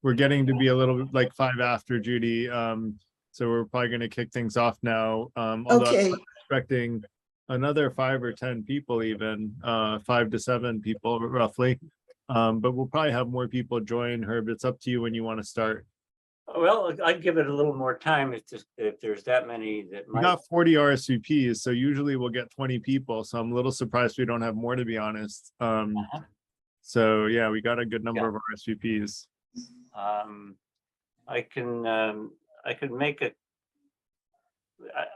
we're getting to be a little bit like 5 after, Judy. So we're probably going to kick things off now. Although Okay. I'm expecting another 5 or 10 people, even 5 to 7 people roughly. But we'll probably have more people join. Herb, it's up to you when you want to start. Well, I'd give it a little more time if there's that many that We might. got 40 RSVPs, so usually we'll get 20 people. So I'm a little surprised we don't have more, to be honest. So yeah, we got a good number of RSVPs. I can make it.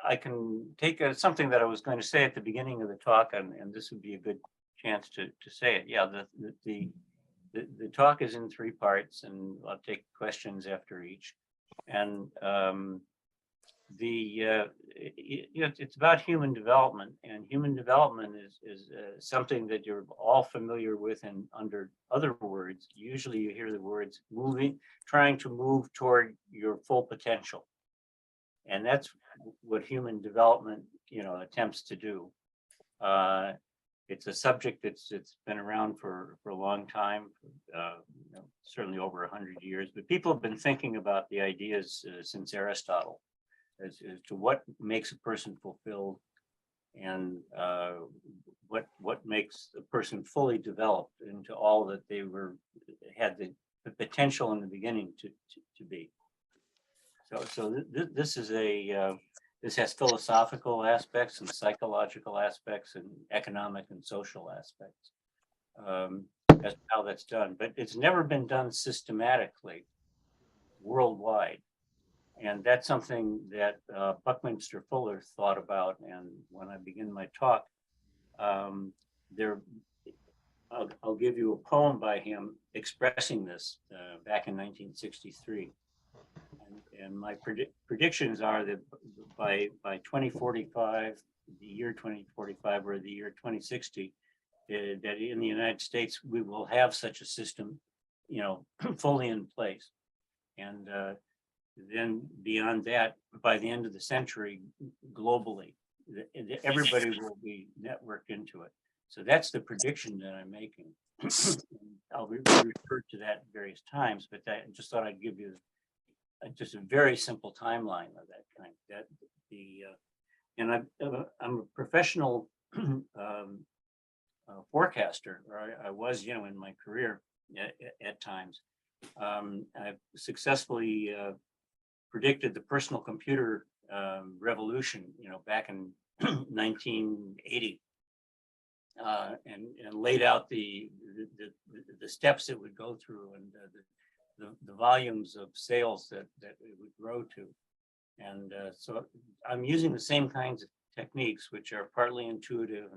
I can take something that I was going to say at the beginning of the talk, and this would be a good chance to say it. Yeah, the talk is in 3 parts, and I'll take questions after each. And it's about human development, and human development is something that you're all familiar with. And under other words, usually you hear the words trying to move toward your full potential, and that's what human development attempts to do. It's a subject that's been around for a long time, certainly over 100 years, but people have been thinking about the ideas since Aristotle as to what makes a person fulfilled, and what makes a person fully developed into all that they had the potential in the beginning to be. So this is this has philosophical aspects and psychological aspects and economic and social aspects. That's how that's done, but it's never been done systematically worldwide. And that's something that Buckminster Fuller thought about. And when I begin my talk, I'll give you a poem by him expressing this back in 1963. And my predictions are that by 2045, the year 2045 or the year 2060, that in the United States we will have such a system, fully in place. And then beyond that, by the end of the century, globally, everybody will be networked into it. So that's the prediction that I'm making. I'll refer to that various times, but I just thought I'd give you just a very simple timeline of that kind. And I'm a professional forecaster, or I was, in my career at times. I've successfully predicted the personal computer revolution, back in 1980, and laid out the steps it would go through, and the volumes of sales that it would grow to. And so I'm using the same kinds of techniques, which are partly intuitive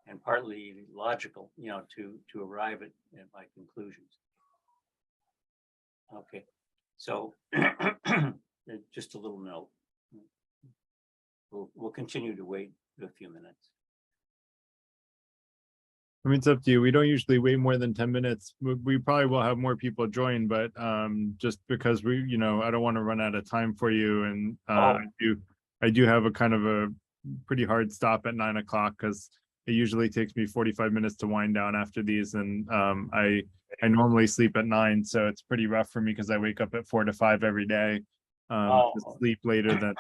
and partly logical, to arrive at my conclusions. Okay, so just a little note. We'll continue to wait a few minutes. I mean, it's up to you. We don't usually wait more than 10 minutes. We probably will have more people join, but just because I don't want to run out of time for you. And I do have a kind of a pretty hard stop at 9 o'clock, because it usually takes me 45 minutes to wind down after these. And I normally sleep at 9, so it's pretty rough for me because I wake up at 4 to 5 every day. To sleep later than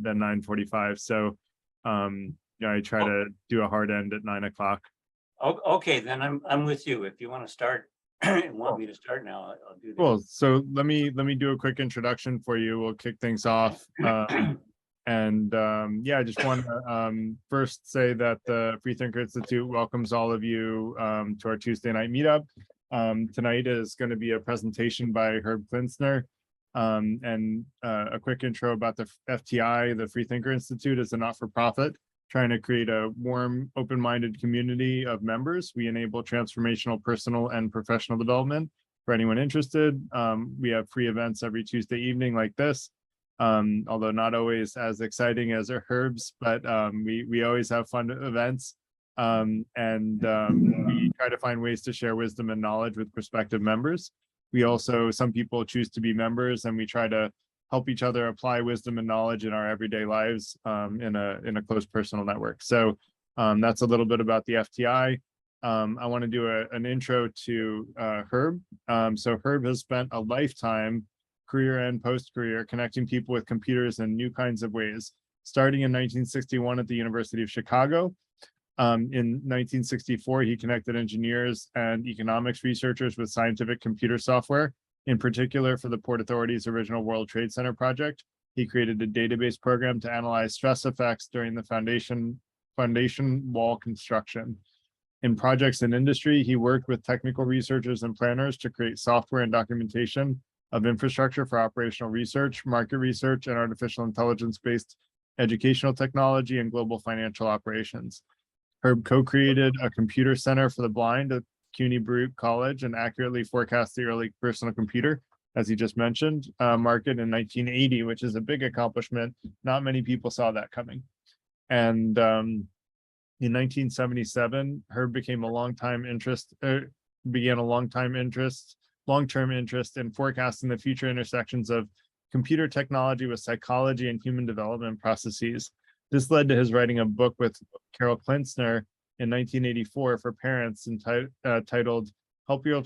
9:45. So I try to do a hard end at 9 o'clock. Okay, then I'm with you. If you want to start and want me to start now, I'll do that. Cool. So let me do a quick introduction for you. We'll kick things off. I just want to first say that the Freethinker Institute welcomes all of you to our Tuesday night meetup. Tonight is going to be a presentation by Herb Klinsner. And a quick intro about the FTI. The Freethinker Institute is a not-for-profit trying to create a warm, open-minded community of members. We enable transformational personal and professional development for anyone interested. We have free events every Tuesday evening like this, although not always as exciting as our Herb's, but we always have fun events. We try to find ways to share wisdom and knowledge with prospective members. We also, some people choose to be members, and we try to help each other apply wisdom and knowledge in our everyday lives in a close personal network. So that's a little bit about the FTI. I want to do an intro to Herb. So Herb has spent a lifetime, career and post-career, connecting people with computers in new kinds of ways. Starting in 1961 at the University of Chicago. In 1964, he connected engineers and economics researchers with scientific computer software, in particular for the Port Authority's original World Trade Center project. He created a database program to analyze stress effects during the foundation wall construction. In projects in industry, he worked with technical researchers and planners to create software and documentation of infrastructure for operational research, market research, and artificial intelligence-based educational technology and global financial operations. Herb co-created a computer center for the blind at CUNY Baruch College and accurately forecast the early personal computer, as he just mentioned, market in 1980, which is a big accomplishment. Not many people saw that coming. And in 1977, Herb became a long-term interest in forecasting the future intersections of computer technology with psychology and human development processes. This led to his writing a book with Carol Klinsner in 1984 for parents titled Help Your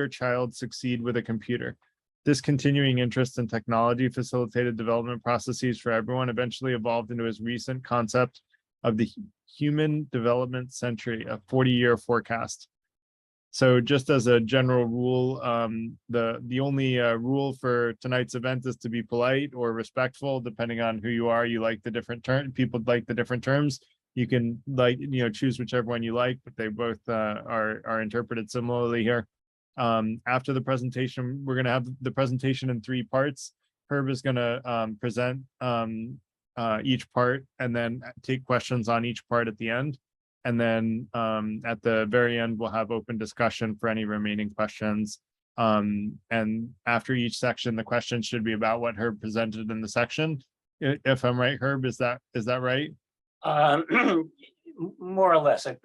Child Succeed with a Computer. This continuing interest in technology facilitated development processes for everyone, eventually evolved into his recent concept of the human development century, a 40-year forecast. So just as a general rule, the only rule for tonight's event is to be polite or respectful, depending on who you are. You like the different terms, people like the different terms. You can choose whichever one you like, but they both are interpreted similarly here. After the presentation, we're going to have the presentation in 3 parts. Herb is going to present each part and then take questions on each part at the end. And then at the very end, we'll have open discussion for any remaining questions. And after each section, the questions should be about what Herb presented in the section. If I'm right, Herb, is that right? More or less, I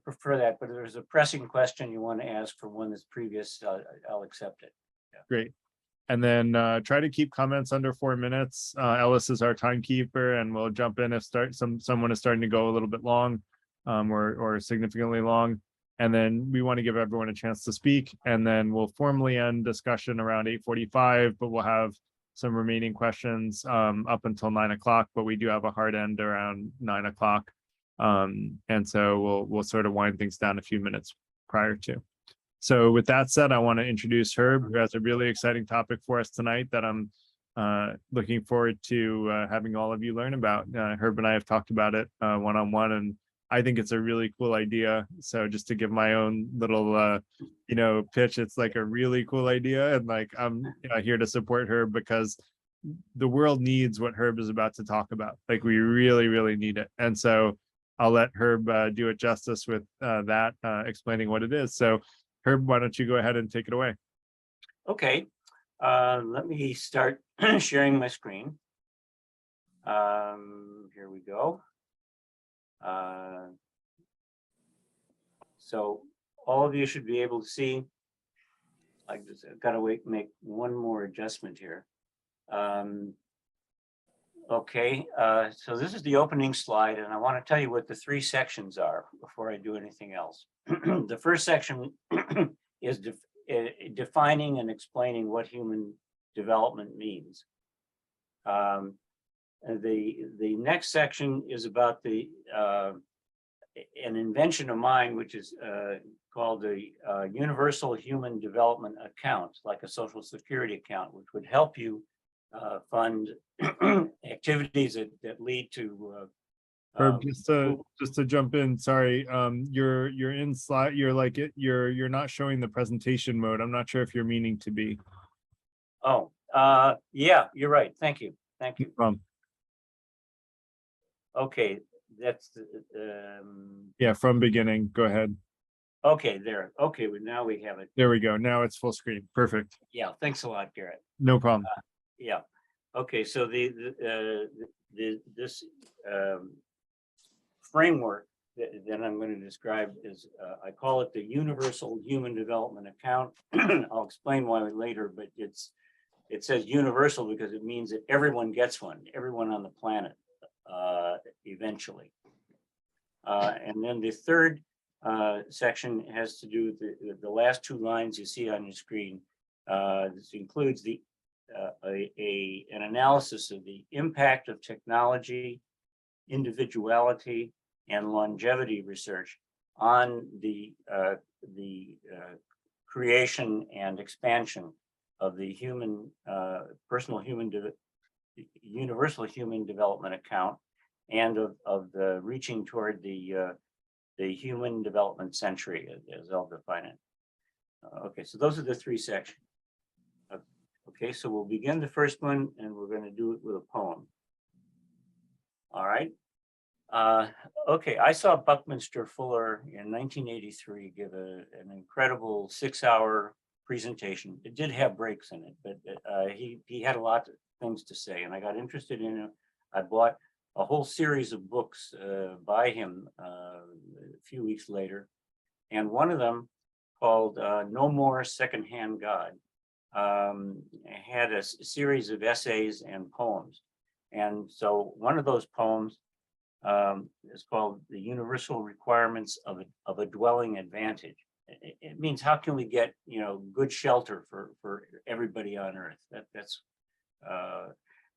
prefer that, but if there's a pressing question you want to ask for one that's previous, I'll accept it. Yeah. Great. And then try to keep comments under 4 minutes. Ellis is our timekeeper, and we'll jump in if someone is starting to go a little bit long. Or significantly long. And then we want to give everyone a chance to speak. And then we'll formally end discussion around 8:45, but we'll have some remaining questions up until 9 o'clock, but we do have a hard end around 9 o'clock. And so we'll sort of wind things down a few minutes prior to. So with that said, I want to introduce Herb, who has a really exciting topic for us tonight that I'm looking forward to having all of you learn about. Herb and I have talked about it one-on-one, and I think it's a really cool idea. So just to give my own little, pitch, it's like a really cool idea. And like, I'm here to support Herb because the world needs what Herb is about to talk about. Like we really, really need it. And so I'll let Herb do it justice with that, explaining what it is. So Herb, why don't you go ahead and take it away? Okay, let me start sharing my screen. Here we go. So all of you should be able to see. I've got to make one more adjustment here. Okay, so this is the opening slide, and I want to tell you what the 3 sections are before I do anything else. The first section is defining and explaining what human development means. The next section is about an invention of mine, which is called the Universal Human Development Account, like a Social Security account, which would help you fund activities that lead to. Herb, just to jump in, sorry, you're in slide. You're not showing the presentation mode. I'm not sure if you're meaning to be. Oh, yeah, you're right. Thank you. Okay, that's yeah, from beginning. Go ahead. Okay, there. Okay, well, now we have it. There we go. Now it's full screen. Perfect. Yeah, thanks a lot, Garrett. No problem. Yeah. Okay, so this framework that I'm going to describe is I call it the Universal Human Development Account. I'll explain why later, but it says universal because it means that everyone gets one, everyone on the planet eventually. And then the third section has to do with the last two lines you see on your screen. This includes an analysis of the impact of technology, individuality, and longevity research on the creation and expansion of the universal human development account, and of the reaching toward the human development century, as I'll define it. Okay, so those are the three sections. Okay, so we'll begin the first one, and we're going to do it with a poem. All right. Okay, I saw Buckminster Fuller in 1983 give an incredible 6-hour presentation. It did have breaks in it, but he had a lot of things to say, and I got interested in it. I bought a whole series of books by him a few weeks later, and one of them, called No More Secondhand God, had a series of essays and poems. And so one of those poems is called The Universal Requirements of a Dwelling Advantage. It means, how can we get, good shelter for everybody on Earth?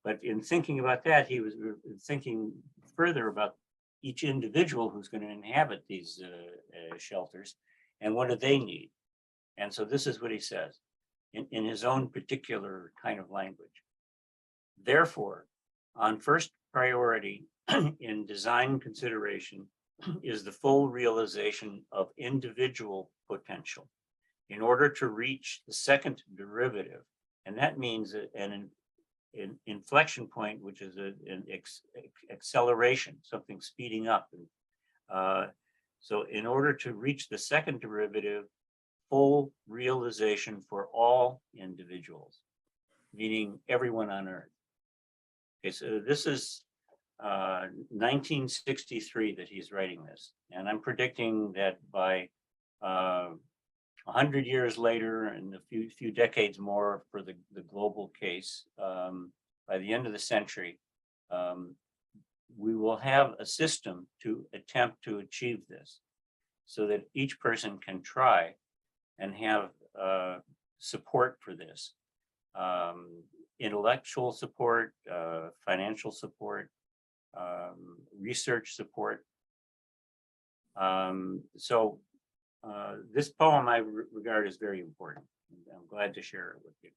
But in thinking about that, he was thinking further about each individual who's going to inhabit these shelters, and what do they need? And so this is what he says in his own particular kind of language. Therefore, on first priority in design consideration is the full realization of individual potential in order to reach the second derivative. And that means an inflection point, which is an acceleration, something speeding up. So in order to reach the second derivative, full realization for all individuals, meaning everyone on Earth. Okay, so this is 1963 that he's writing this, and I'm predicting that by 100 years later, and a few decades more for the global case, by the end of the century, we will have a system to attempt to achieve this, so that each person can try and have support for this, intellectual support, financial support, research support. So this poem I regard as very important. I'm glad to share it with you.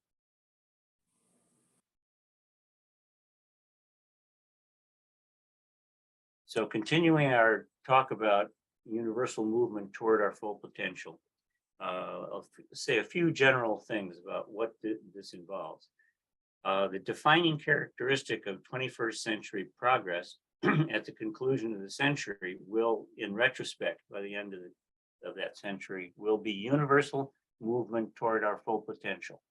So continuing our talk about universal movement toward our full potential, I'll say a few general things about what this involves. The defining characteristic of 21st century progress at the conclusion of the century will, in retrospect, by the end of that century, will be universal movement toward our full potential.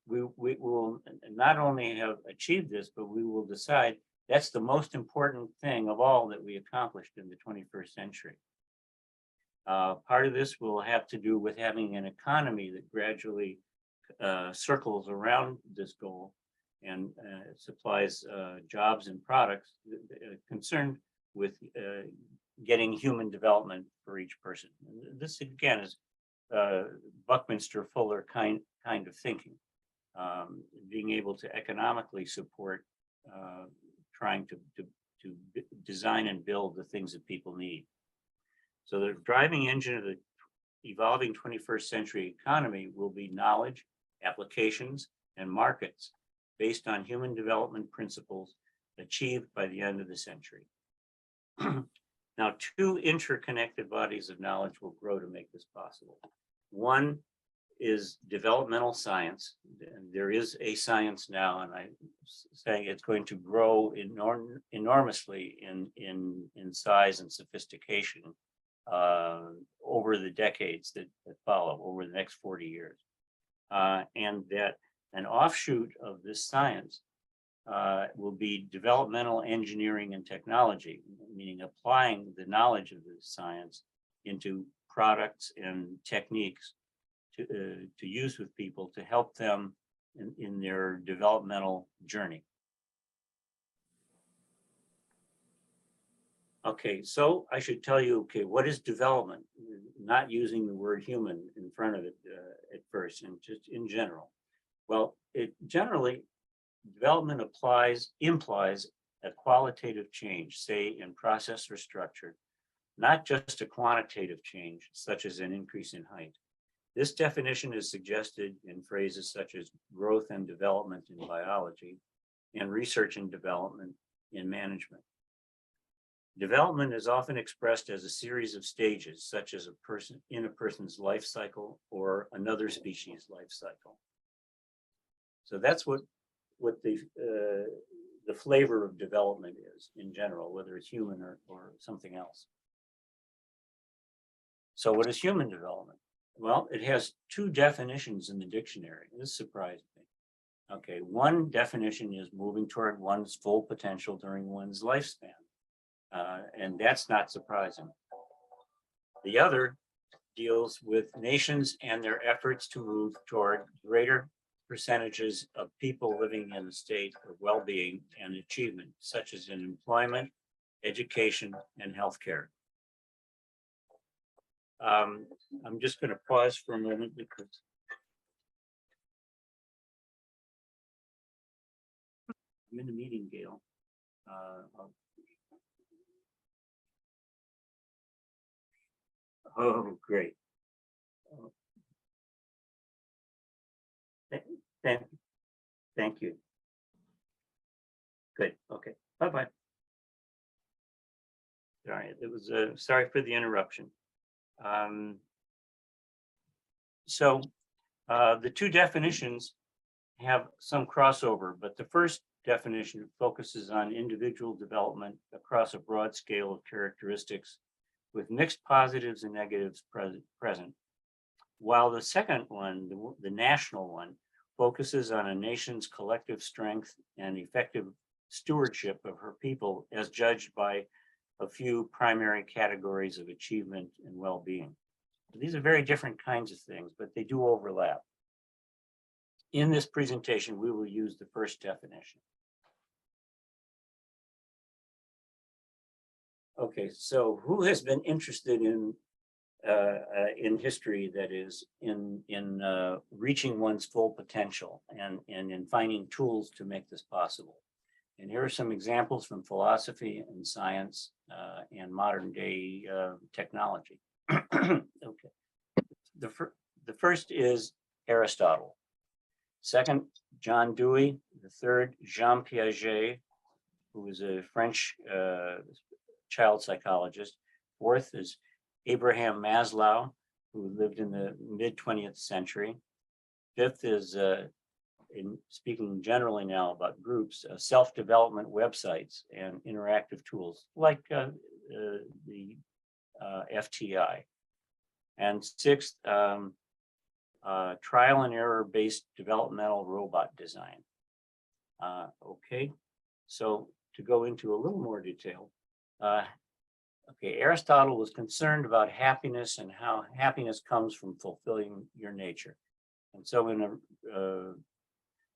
We will not only have achieved this, but we will decide that's the most important thing of all that we accomplished in the 21st century. Part of this will have to do with having an economy that gradually circles around this goal and supplies jobs and products concerned with getting human development for each person. This again is Buckminster Fuller kind of thinking, being able to economically support trying to design and build the things that people need. So the driving engine of the evolving 21st century economy will be knowledge, applications, and markets based on human development principles achieved by the end of the century. Now, two interconnected bodies of knowledge will grow to make this possible. One is developmental science. And there is a science now, and I'm saying it's going to grow enormously in size and sophistication over the decades that follow, over the next 40 years. And that an offshoot of this science will be developmental engineering and technology, meaning applying the knowledge of this science into products and techniques to use with people to help them in their developmental journey. Okay, so I should tell you, okay, what is development? Not using the word human in front of it at first, and just in general. Well, it generally, development implies a qualitative change, say in process or structure, not just a quantitative change, such as an increase in height. This definition is suggested in phrases such as growth and development in biology and research and development in management. Development is often expressed as a series of stages, such as a person's life cycle or another species' life cycle. So that's what the flavor of development is in general, whether it's human or something else. So what is human development? Well, it has two definitions in the dictionary. This surprised me. Okay, one definition is moving toward one's full potential during one's lifespan. And that's not surprising. The other deals with nations and their efforts to move toward greater percentages of people living in a state of well-being and achievement, such as in employment, education, and healthcare. I'm just going to pause for a moment because I'm in a meeting, Gail. Oh, great. Thank you. Good. Okay. Bye-bye. Sorry, it was sorry for the interruption. So the two definitions have some crossover, but the first definition focuses on individual development across a broad scale of characteristics with mixed positives and negatives present. While the second one, the national one, focuses on a nation's collective strength and effective stewardship of her people as judged by a few primary categories of achievement and well-being. These are very different kinds of things, but they do overlap. In this presentation, we will use the first definition. Okay, so who has been interested in history, that is, in reaching one's full potential and in finding tools to make this possible? And here are some examples from philosophy and science and modern day technology. Okay, the first is Aristotle. Second, John Dewey. The third, Jean Piaget, who was a French child psychologist. Fourth is Abraham Maslow, who lived in the mid-20th century. Fifth is, in speaking generally now about groups, self-development websites and interactive tools like the FTI. And sixth, trial and error based developmental robot design. Okay, so to go into a little more detail, okay, Aristotle was concerned about happiness and how happiness comes from fulfilling your nature. And so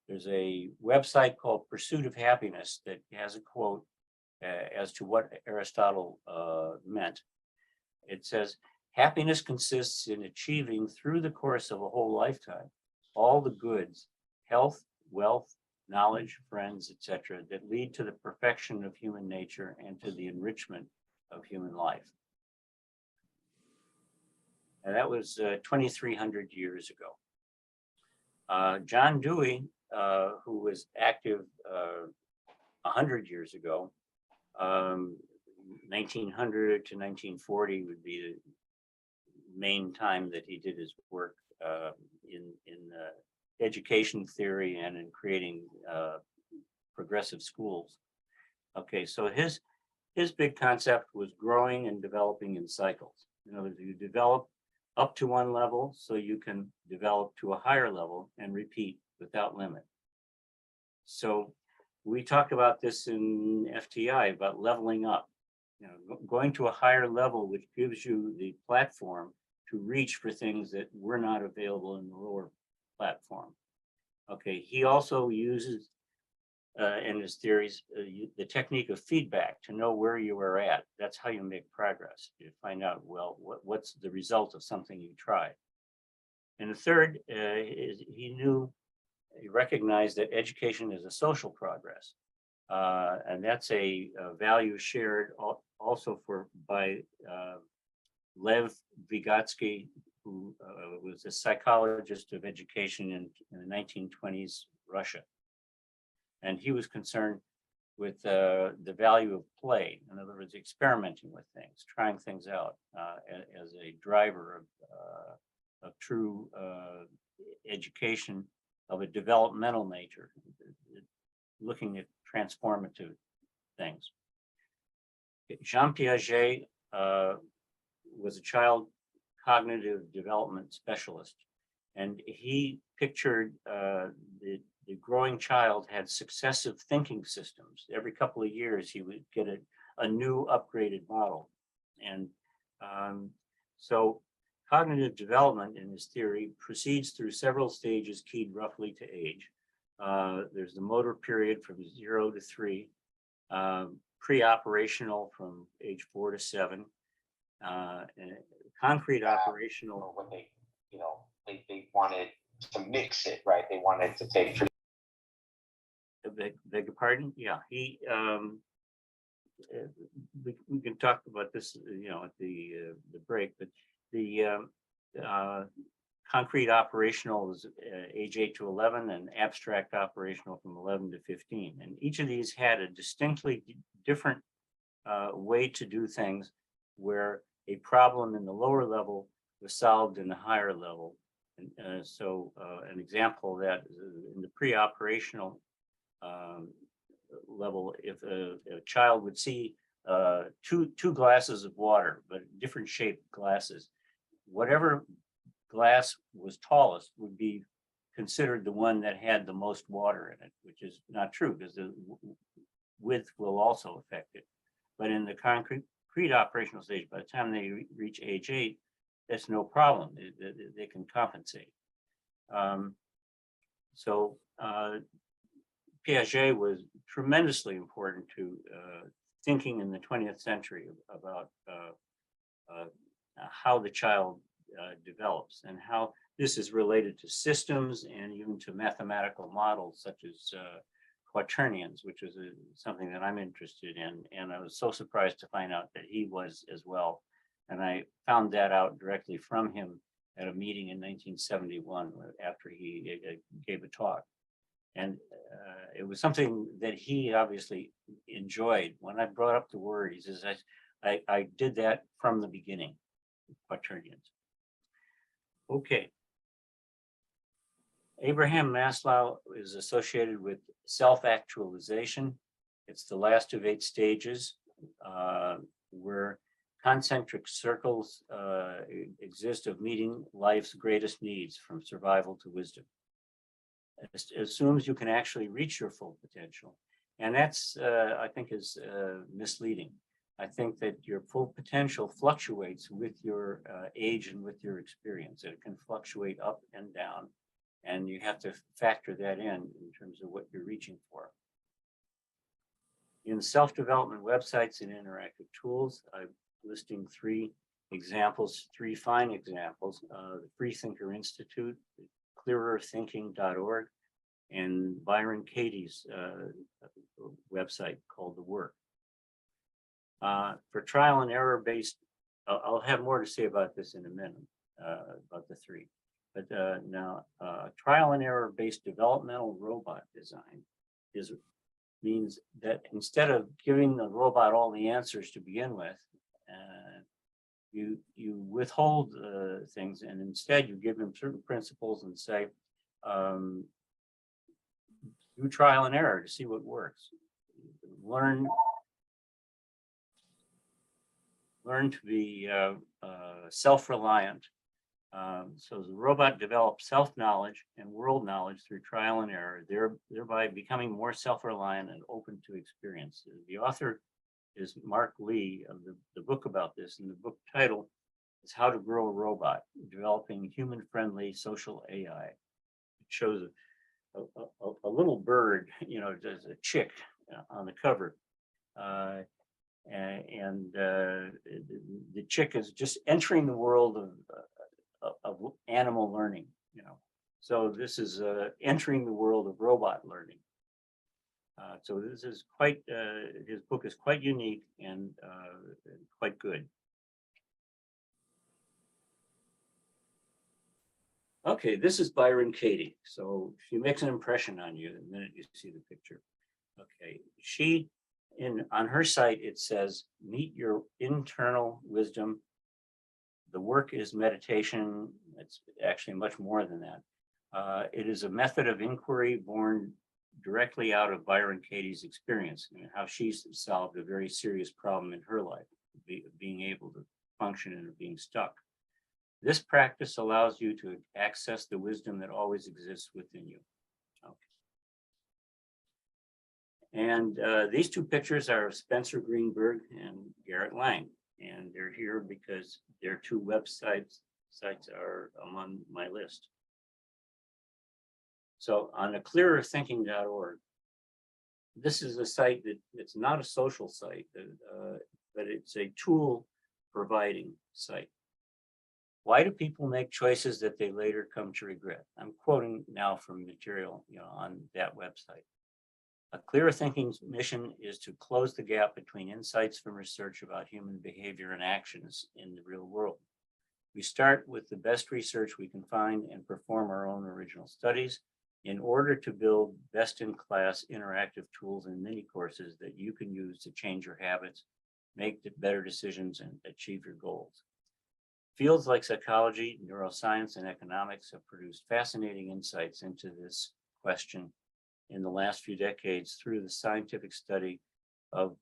there's a website called Pursuit of Happiness that has a quote as to what Aristotle meant. It says, "Happiness consists in achieving through the course of a whole lifetime all the goods, health, wealth, knowledge, friends, etc., that lead to the perfection of human nature and to the enrichment of human life." And that was 2,300 years ago. John Dewey, who was active 100 years ago, 1900 to 1940 would be the main time that he did his work in education theory and in creating progressive schools. Okay, so his big concept was growing and developing in cycles. In other words, you develop up to one level so you can develop to a higher level and repeat without limit. So we talk about this in FTI about leveling up, going to a higher level, which gives you the platform to reach for things that were not available in the lower platform. Okay, he also uses in his theories, the technique of feedback to know where you are at. That's how you make progress. You find out, well, what's the result of something you tried. And the third is he recognized that education is a social progress. And that's a value shared also by Lev Vygotsky, who was a psychologist of education in the 1920s Russia. And he was concerned with the value of play. In other words, experimenting with things, trying things out as a driver of true education of a developmental nature, looking at transformative things. Jean Piaget was a child cognitive development specialist, and he pictured the growing child had successive thinking systems. Every couple of years, he would get a new upgraded model. And so cognitive development in his theory proceeds through several stages keyed roughly to age. There's the motor period from 0 to 3, pre-operational from age 4 to 7, and concrete operational. When they, they wanted to mix it, right? They wanted to take. Beg your pardon? Yeah, we can talk about this, at the break, but the concrete operational is age 8 to 11, and abstract operational from 11 to 15. And each of these had a distinctly different way to do things, where a problem in the lower level was solved in the higher level. And so an example of that is in the pre-operational level, if a child would see two glasses of water, but different shaped glasses, whatever glass was tallest would be considered the one that had the most water in it, which is not true, because the width will also affect it. But in the concrete operational stage, by the time they reach age 8, that's no problem. They can compensate. So Piaget was tremendously important to thinking in the 20th century about how the child develops, and how this is related to systems and even to mathematical models such as quaternions, which is something that I'm interested in. And I was so surprised to find out that he was as well. And I found that out directly from him at a meeting in 1971 after he gave a talk. And it was something that he obviously enjoyed. When I brought up the word, he says, I did that from the beginning, quaternions. Okay. Abraham Maslow is associated with self-actualization. It's the last of 8 stages where concentric circles exist of meeting life's greatest needs, from survival to wisdom. It assumes you can actually reach your full potential. And that's, I think, is misleading. I think that your full potential fluctuates with your age and with your experience. It can fluctuate up and down, and you have to factor that in terms of what you're reaching for. In self-development websites and interactive tools, I'm listing 3 examples, 3 fine examples: the Freethinker Institute, clearerthinking.org, and Byron Katie's website called The Work. For trial and error based, I'll have more to say about this in a minute, about the 3. But now, trial and error based developmental robot design means that instead of giving the robot all the answers to begin with, you withhold things, and instead you give them certain principles and say, do trial and error to see what works. Learn to be self-reliant. So the robot develops self-knowledge and world knowledge through trial and error, thereby becoming more self-reliant and open to experience. The author is Mark Lee of the book about this, and the book title is How to Grow a Robot, Developing Human-Friendly Social AI. It shows a little bird, there's a chick on the cover. The chick is just entering the world of animal learning, So this is entering the world of robot learning. So this is quite, his book is quite unique and quite good. Okay, this is Byron Katie. So she makes an impression on you the minute you see the picture. Okay, on her site, it says, meet your internal wisdom. The work is meditation. It's actually much more than that. It is a method of inquiry born directly out of Byron Katie's experience and how she's solved a very serious problem in her life, being able to function and being stuck. This practice allows you to access the wisdom that always exists within you. Okay. And these two pictures are of Spencer Greenberg and Garrett Lang. And they're here because their two websites are among my list. So on clearerthinking.org, this is a site it's not a social site, but it's a tool providing site. Why do people make choices that they later come to regret? I'm quoting now from material, on that website. A Clearer Thinking's mission is to close the gap between insights from research about human behavior and actions in the real world. We start with the best research we can find and perform our own original studies in order to build best-in-class interactive tools and mini courses that you can use to change your habits, make better decisions, and achieve your goals. Fields like psychology, neuroscience, and economics have produced fascinating insights into this question in the last few decades through the scientific study of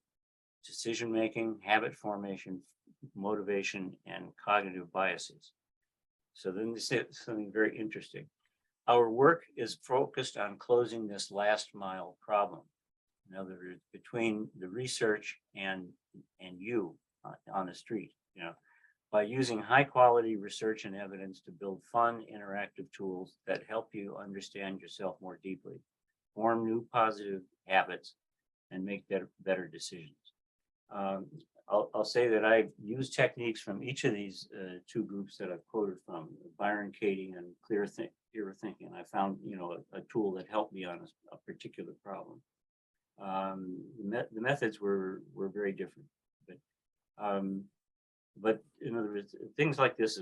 decision-making, habit formation, motivation, and cognitive biases. So then they say something very interesting. Our work is focused on closing this last mile problem. In other words, between the research and you on the street, by using high quality research and evidence to build fun, interactive tools that help you understand yourself more deeply, form new positive habits, and make better decisions. I'll say that I've used techniques from each of these two groups that I've quoted from, Byron Katie and Clearer Thinking. I found, a tool that helped me on a particular problem. The methods were very different, but in other words, things like this,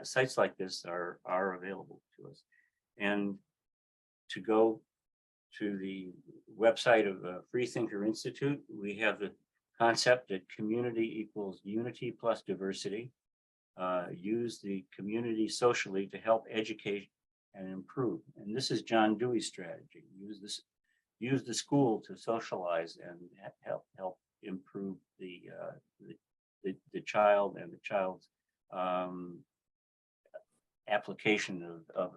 sites like this are available to us. And to go to the website of Freethinker Institute, we have the concept that community equals unity plus diversity. Use the community socially to help educate and improve. And this is John Dewey's strategy. Use the school to socialize and help improve the child and the child's application of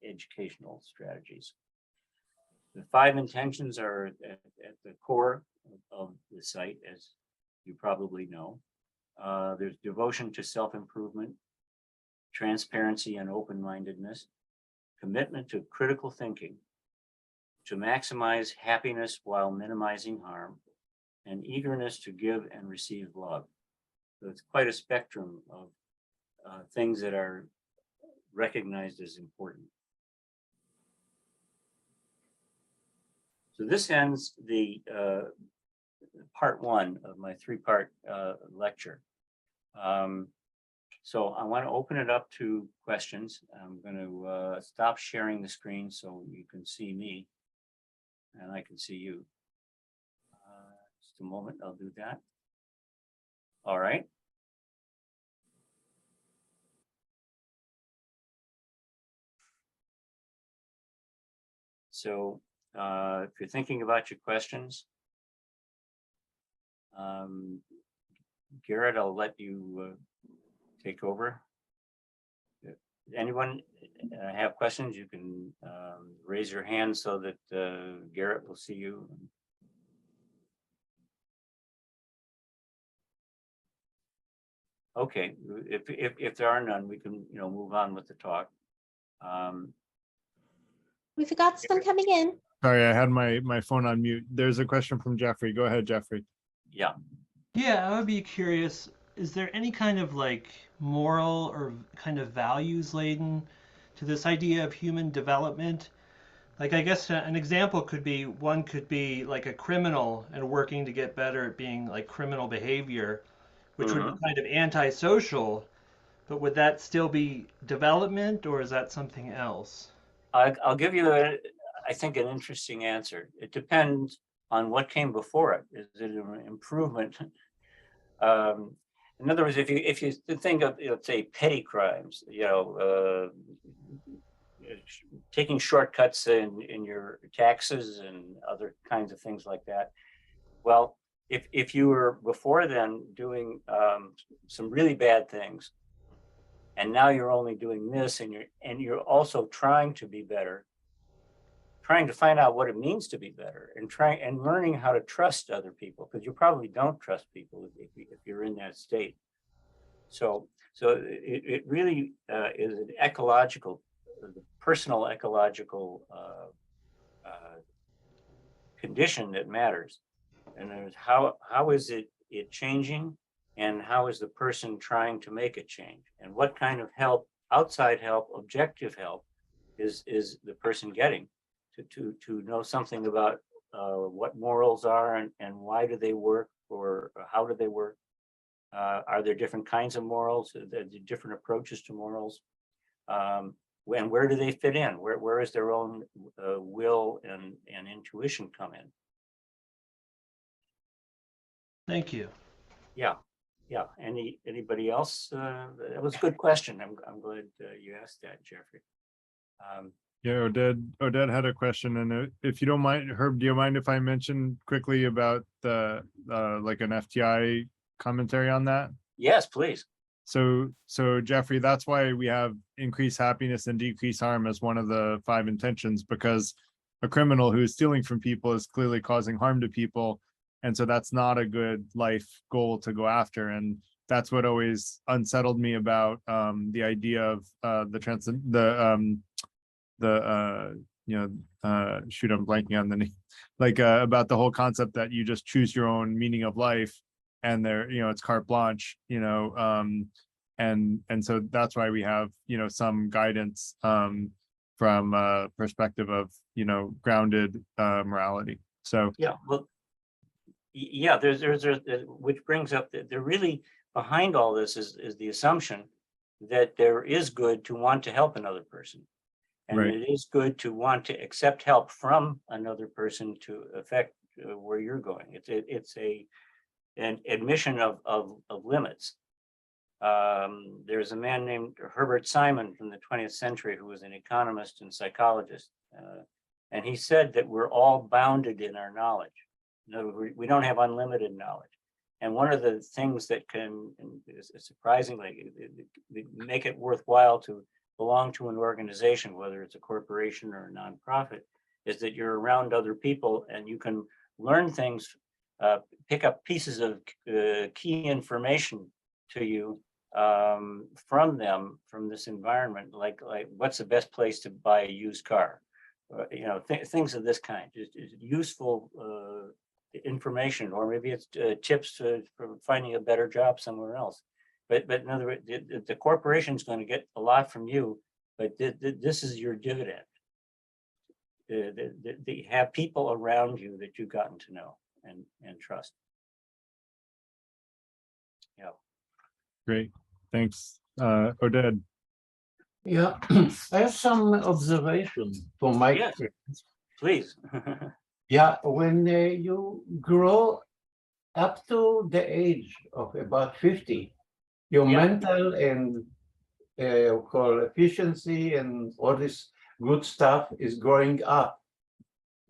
educational strategies. The 5 intentions are at the core of the site, as you probably know. There's devotion to self-improvement, transparency and open-mindedness, commitment to critical thinking, to maximize happiness while minimizing harm, and eagerness to give and receive love. So it's quite a spectrum of things that are recognized as important. So this ends the part 1 of my 3-part lecture. So I want to open it up to questions. I'm going to stop sharing the screen so you can see me and I can see you. Just a moment, I'll do that. All right. So if you're thinking about your questions, Garrett, I'll let you take over. Anyone have questions, you can raise your hand so that Garrett will see you. Okay, if there are none, we can move on with the talk. We've got some coming in. Sorry, I had my phone on mute. There's a question from Jeffrey. Go ahead, Jeffrey. Yeah. Yeah, I would be curious, is there any kind of like moral or kind of values laden to this idea of human development? Like, I guess an example could be one could be like a criminal and working to get better at being like criminal behavior, which would be kind of antisocial, but would that still be development or is that something else? I'll give you, I think, an interesting answer. It depends on what came before it. Is it an improvement? In other words, if you think of, let's say, petty crimes, taking shortcuts in your taxes and other kinds of things like that. Well, if you were before then doing some really bad things, and now you're only doing this, and you're also trying to be better, trying to find out what it means to be better, and learning how to trust other people, because you probably don't trust people if you're in that state. So it really is an ecological, the personal ecological condition that matters, and there's how is it changing, and how is the person trying to make it change, and what kind of help, outside help, objective help, is the person getting to know something about what morals are and why do they work, or how do they work. Are there different kinds of morals? Are there different approaches to morals? And where do they fit in? Where is their own will and intuition come in? Thank you. Yeah. Anybody else? That was a good question. I'm glad you asked that, Jeffrey. Yeah, Oded had a question, and if you don't mind, Herb, do you mind if I mention quickly about the like an FTI commentary on that? Yes, please. So Jeffrey, that's why we have increased happiness and decrease harm as one of the 5 intentions, because a criminal who is stealing from people is clearly causing harm to people. And so that's not a good life goal to go after. And that's what always unsettled me about the idea of shoot, I'm blanking on the name, like about the whole concept that you just choose your own meaning of life, and there, it's carte blanche, and so that's why we have, some guidance from perspective of, grounded morality. So Yeah, well, yeah, there's which brings up that they're really behind all this is the assumption that there is good to want to help another person. And right. It is good to want to accept help from another person to affect where you're going. It's an admission of limits. There's a man named Herbert Simon from the 20th century who was an economist and psychologist. And he said that we're all bounded in our knowledge. In other words, we don't have unlimited knowledge. And one of the things that can, surprisingly, make it worthwhile to belong to an organization, whether it's a corporation or a nonprofit, is that you're around other people and you can learn things, pick up pieces of key information to you from them, from this environment, like what's the best place to buy a used car, things of this kind, just useful information, or maybe it's tips for finding a better job somewhere else. But in other words, the corporation is going to get a lot from you, but this is your dividend. They have people around you that you've gotten to know and trust. Yeah. Great, thanks, Oded. Yeah, I have some observation from my Yes. experience. Please. Yeah, when you grow up to the age of about 50, your Yeah. mental and call efficiency and all this good stuff is growing up.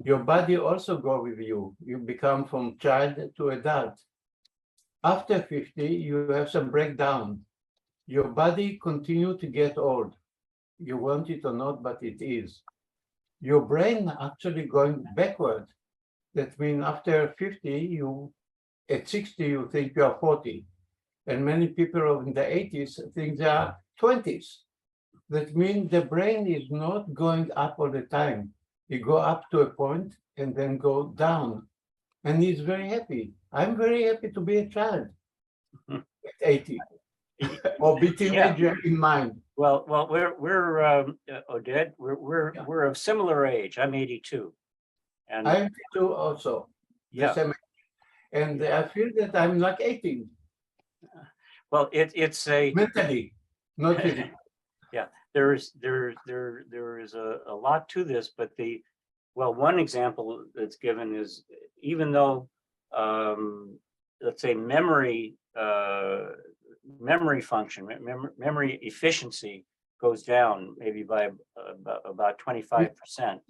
Your body also grow with you. You become from child to adult. After 50, you have some breakdown. Your body continue to get old. You want it or not, but it is. Your brain actually going backward. That means after 50, at 60, you think you are 40. And many people in the 80s think they are 20s. That means the brain is not going up all the time. It go up to a point and then go down. And he's very happy. I'm very happy to be a child at 80 or be teenager in mind. Well, we're Oded, we're of similar age. I'm 82. And I'm too also. The yeah, same. And I feel that I'm like 18 well, it's a mentally, not physically. there is a lot to this, but one example that's given is even though let's say memory function, memory efficiency goes down maybe by about 25%.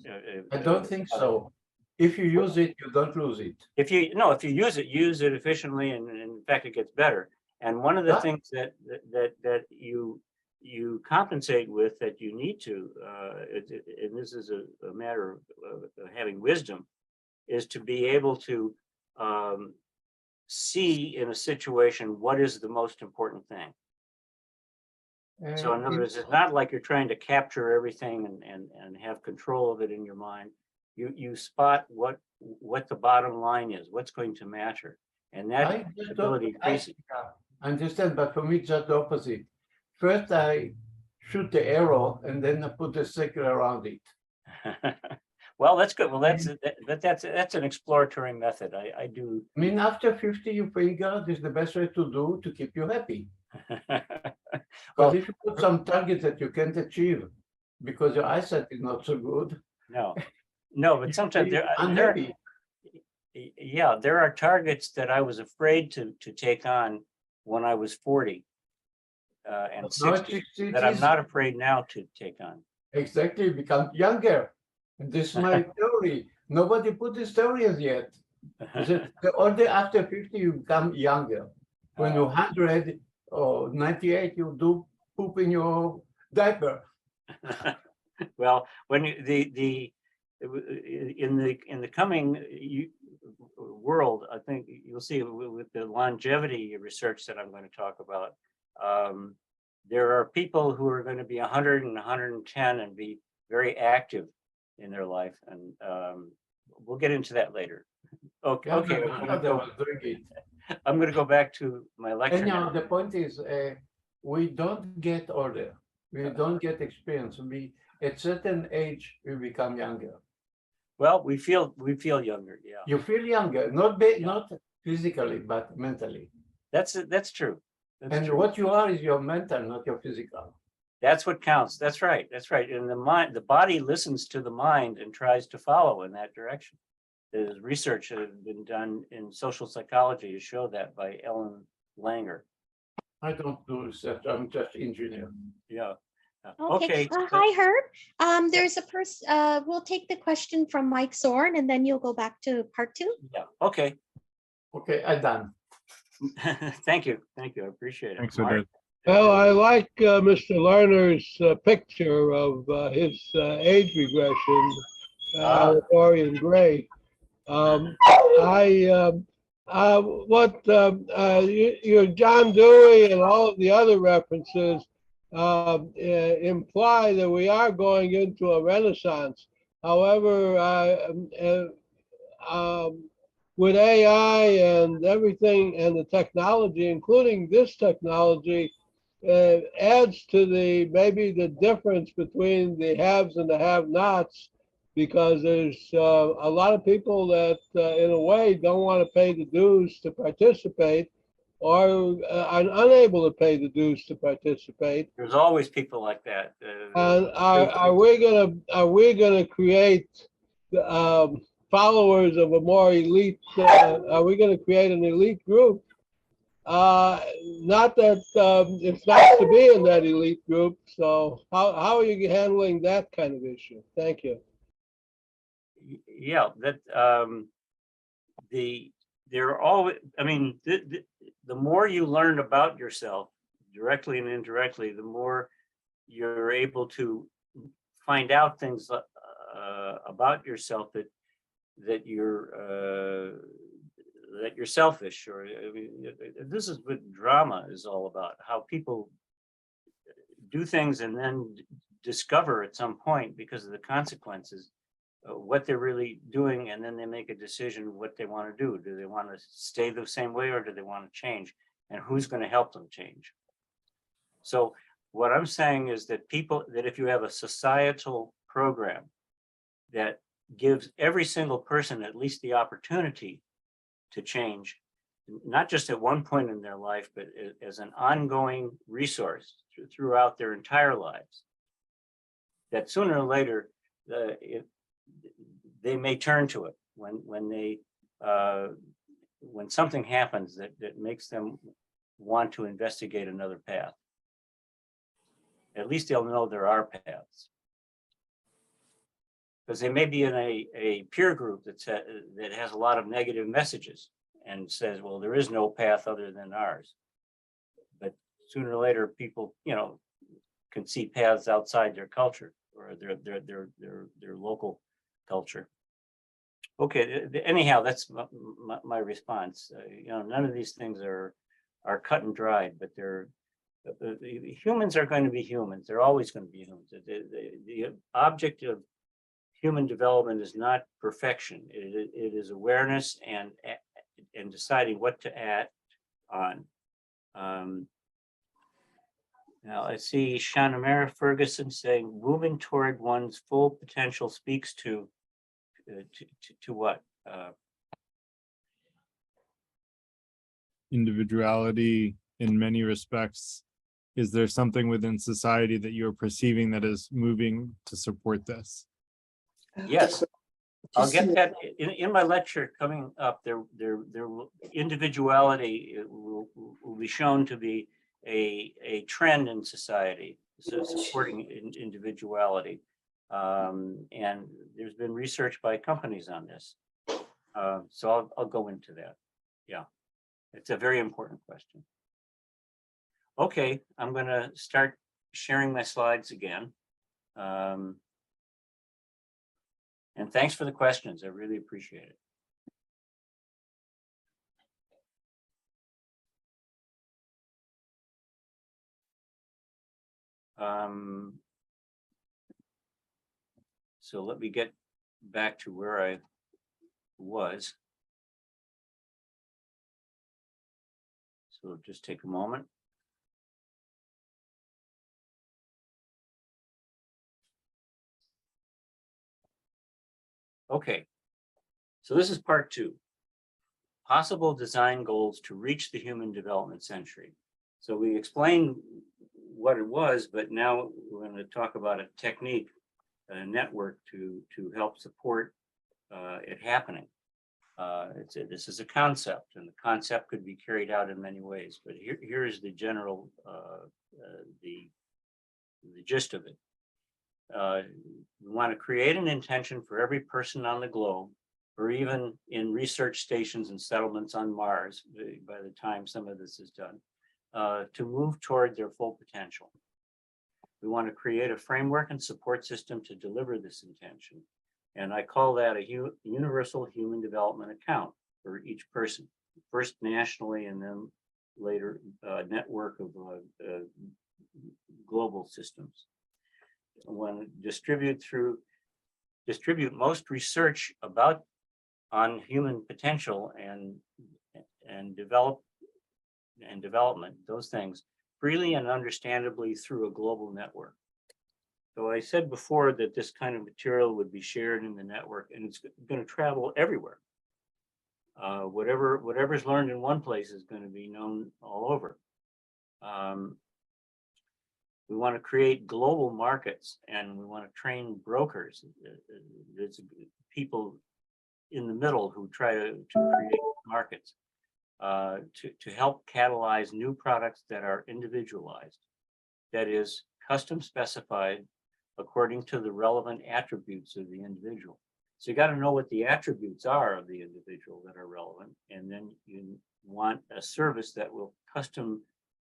I don't think so. If you use it, you don't lose it. If you use it efficiently, and in fact it gets better. And one of the things that you compensate with, that you need to, and this is a matter of having wisdom, is to be able to see in a situation what is the most important thing. So in other words, it's not like you're trying to capture everything and have control of it in your mind. You spot what the bottom line is, what's going to matter, and that ability increases. I understand, but for me, it's just the opposite. First, I shoot the arrow, and then I put a circle around it. Well, that's good. Well, that's an exploratory method. I do. I mean, after 50, you figure out this is the best way to do to keep you happy. Because if you put some targets that you can't achieve because your eyesight is not so good. No, but sometimes there are targets that I was afraid to take on when I was 40 and 60 that I'm not afraid now to take on. Exactly, you become younger. And this is my theory. Nobody put this theory as yet. The older after 50, you become younger. When you're 100 or 98, you do poop in your diaper. Well, when in the coming world, I think you'll see with the longevity research that I'm going to talk about, there are people who are going to be 100 and 110 and be very active in their life, and we'll get into that later. Okay. I'm going to go back to my lecture. And now the point is, we don't get older. We don't get experience. At certain age, we become younger. Well, we feel younger. Yeah. You feel younger, not physically, but mentally. That's true. That's true. What you are is your mental, not your physical. That's what counts. That's right. And the body listens to the mind and tries to follow in that direction. There's research that has been done in social psychology to show that by Ellen Langer. I don't do research. I'm just engineer. Yeah. Okay. Hi, Herb. There's a person. We'll take the question from Mike Zorn, and then you'll go back to part 2. Yeah. Okay. Okay, I'm done. Thank you. I appreciate it. Thanks, Oded. Well, I like Mr. Lerner's picture of his age regression, Dorian Gray. Your John Dewey and all of the other references imply that we are going into a renaissance. However, with AI and everything and the technology, including this technology, adds to maybe the difference between the haves and the have-nots, because there's a lot of people that in a way don't want to pay the dues to participate, or are unable to pay the dues to participate. There's always people like that. And are we gonna create followers of a more elite? Are we gonna create an elite group? Not that it's nice to be in that elite group. So how are you handling that kind of issue? Thank you. Yeah, they're always, I mean, the more you learn about yourself, directly and indirectly, the more you're able to find out things about yourself that you're selfish, or I mean, this is what drama is all about. How people do things and then discover at some point, because of the consequences, what they're really doing, and then they make a decision what they want to do. Do they want to stay the same way, or do they want to change? And who's going to help them change? So what I'm saying is that if you have a societal program that gives every single person at least the opportunity to change, not just at one point in their life, but as an ongoing resource throughout their entire lives, that sooner or later, they may turn to it when something happens that makes them want to investigate another path. At least they'll know there are paths. Because they may be in a peer group that has a lot of negative messages and says, well, there is no path other than ours. But sooner or later, people, can see paths outside their culture or their local culture. Okay, anyhow, that's my response. None of these things are cut and dried, but humans are going to be humans. They're always going to be humans. The object of human development is not perfection. It is awareness and deciding what to act on. Now I see Shanamara Ferguson saying, moving toward one's full potential speaks to what? Individuality in many respects. Is there something within society that you're perceiving that is moving to support this? Yes, I'll get that in my lecture coming up. There individuality will be shown to be a trend in society, so supporting individuality, and there's been research by companies on this. So I'll go into that. Yeah, it's a very important question. Okay, I'm going to start sharing my slides again. And thanks for the questions. I really appreciate it. So let me get back to where I was. So just take a moment. Okay, so this is part 2. Possible design goals to reach the human development century. So we explained what it was, but now we're going to talk about a technique, a network to help support it happening. This is a concept, and the concept could be carried out in many ways, but here is the general, the gist of it. We want to create an intention for every person on the globe, or even in research stations and settlements on Mars, by the time some of this is done, to move toward their full potential. We want to create a framework and support system to deliver this intention. And I call that a universal human development account for each person, first nationally and then later network of global systems. When distribute most research on human potential and development, those things, freely and understandably through a global network. So I said before that this kind of material would be shared in the network, and it's going to travel everywhere. Whatever's learned in one place is going to be known all over. We want to create global markets, and we want to train brokers. There's people in the middle who try to create markets to help catalyze new products that are individualized, that is custom specified according to the relevant attributes of the individual. So you got to know what the attributes are of the individual that are relevant, and then you want a service that will custom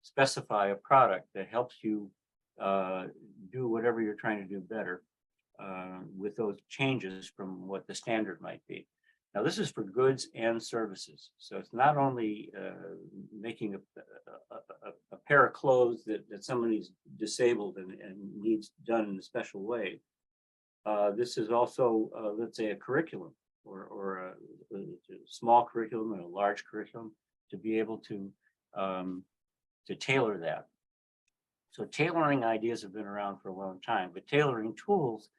specify a product that helps you do whatever you're trying to do better with those changes from what the standard might be. Now, this is for goods and services. So it's not only making a pair of clothes that somebody's disabled and needs done in a special way. This is also, let's say, a curriculum or a small curriculum and a large curriculum to be able to tailor that. So tailoring ideas have been around for a long time, but tailoring tools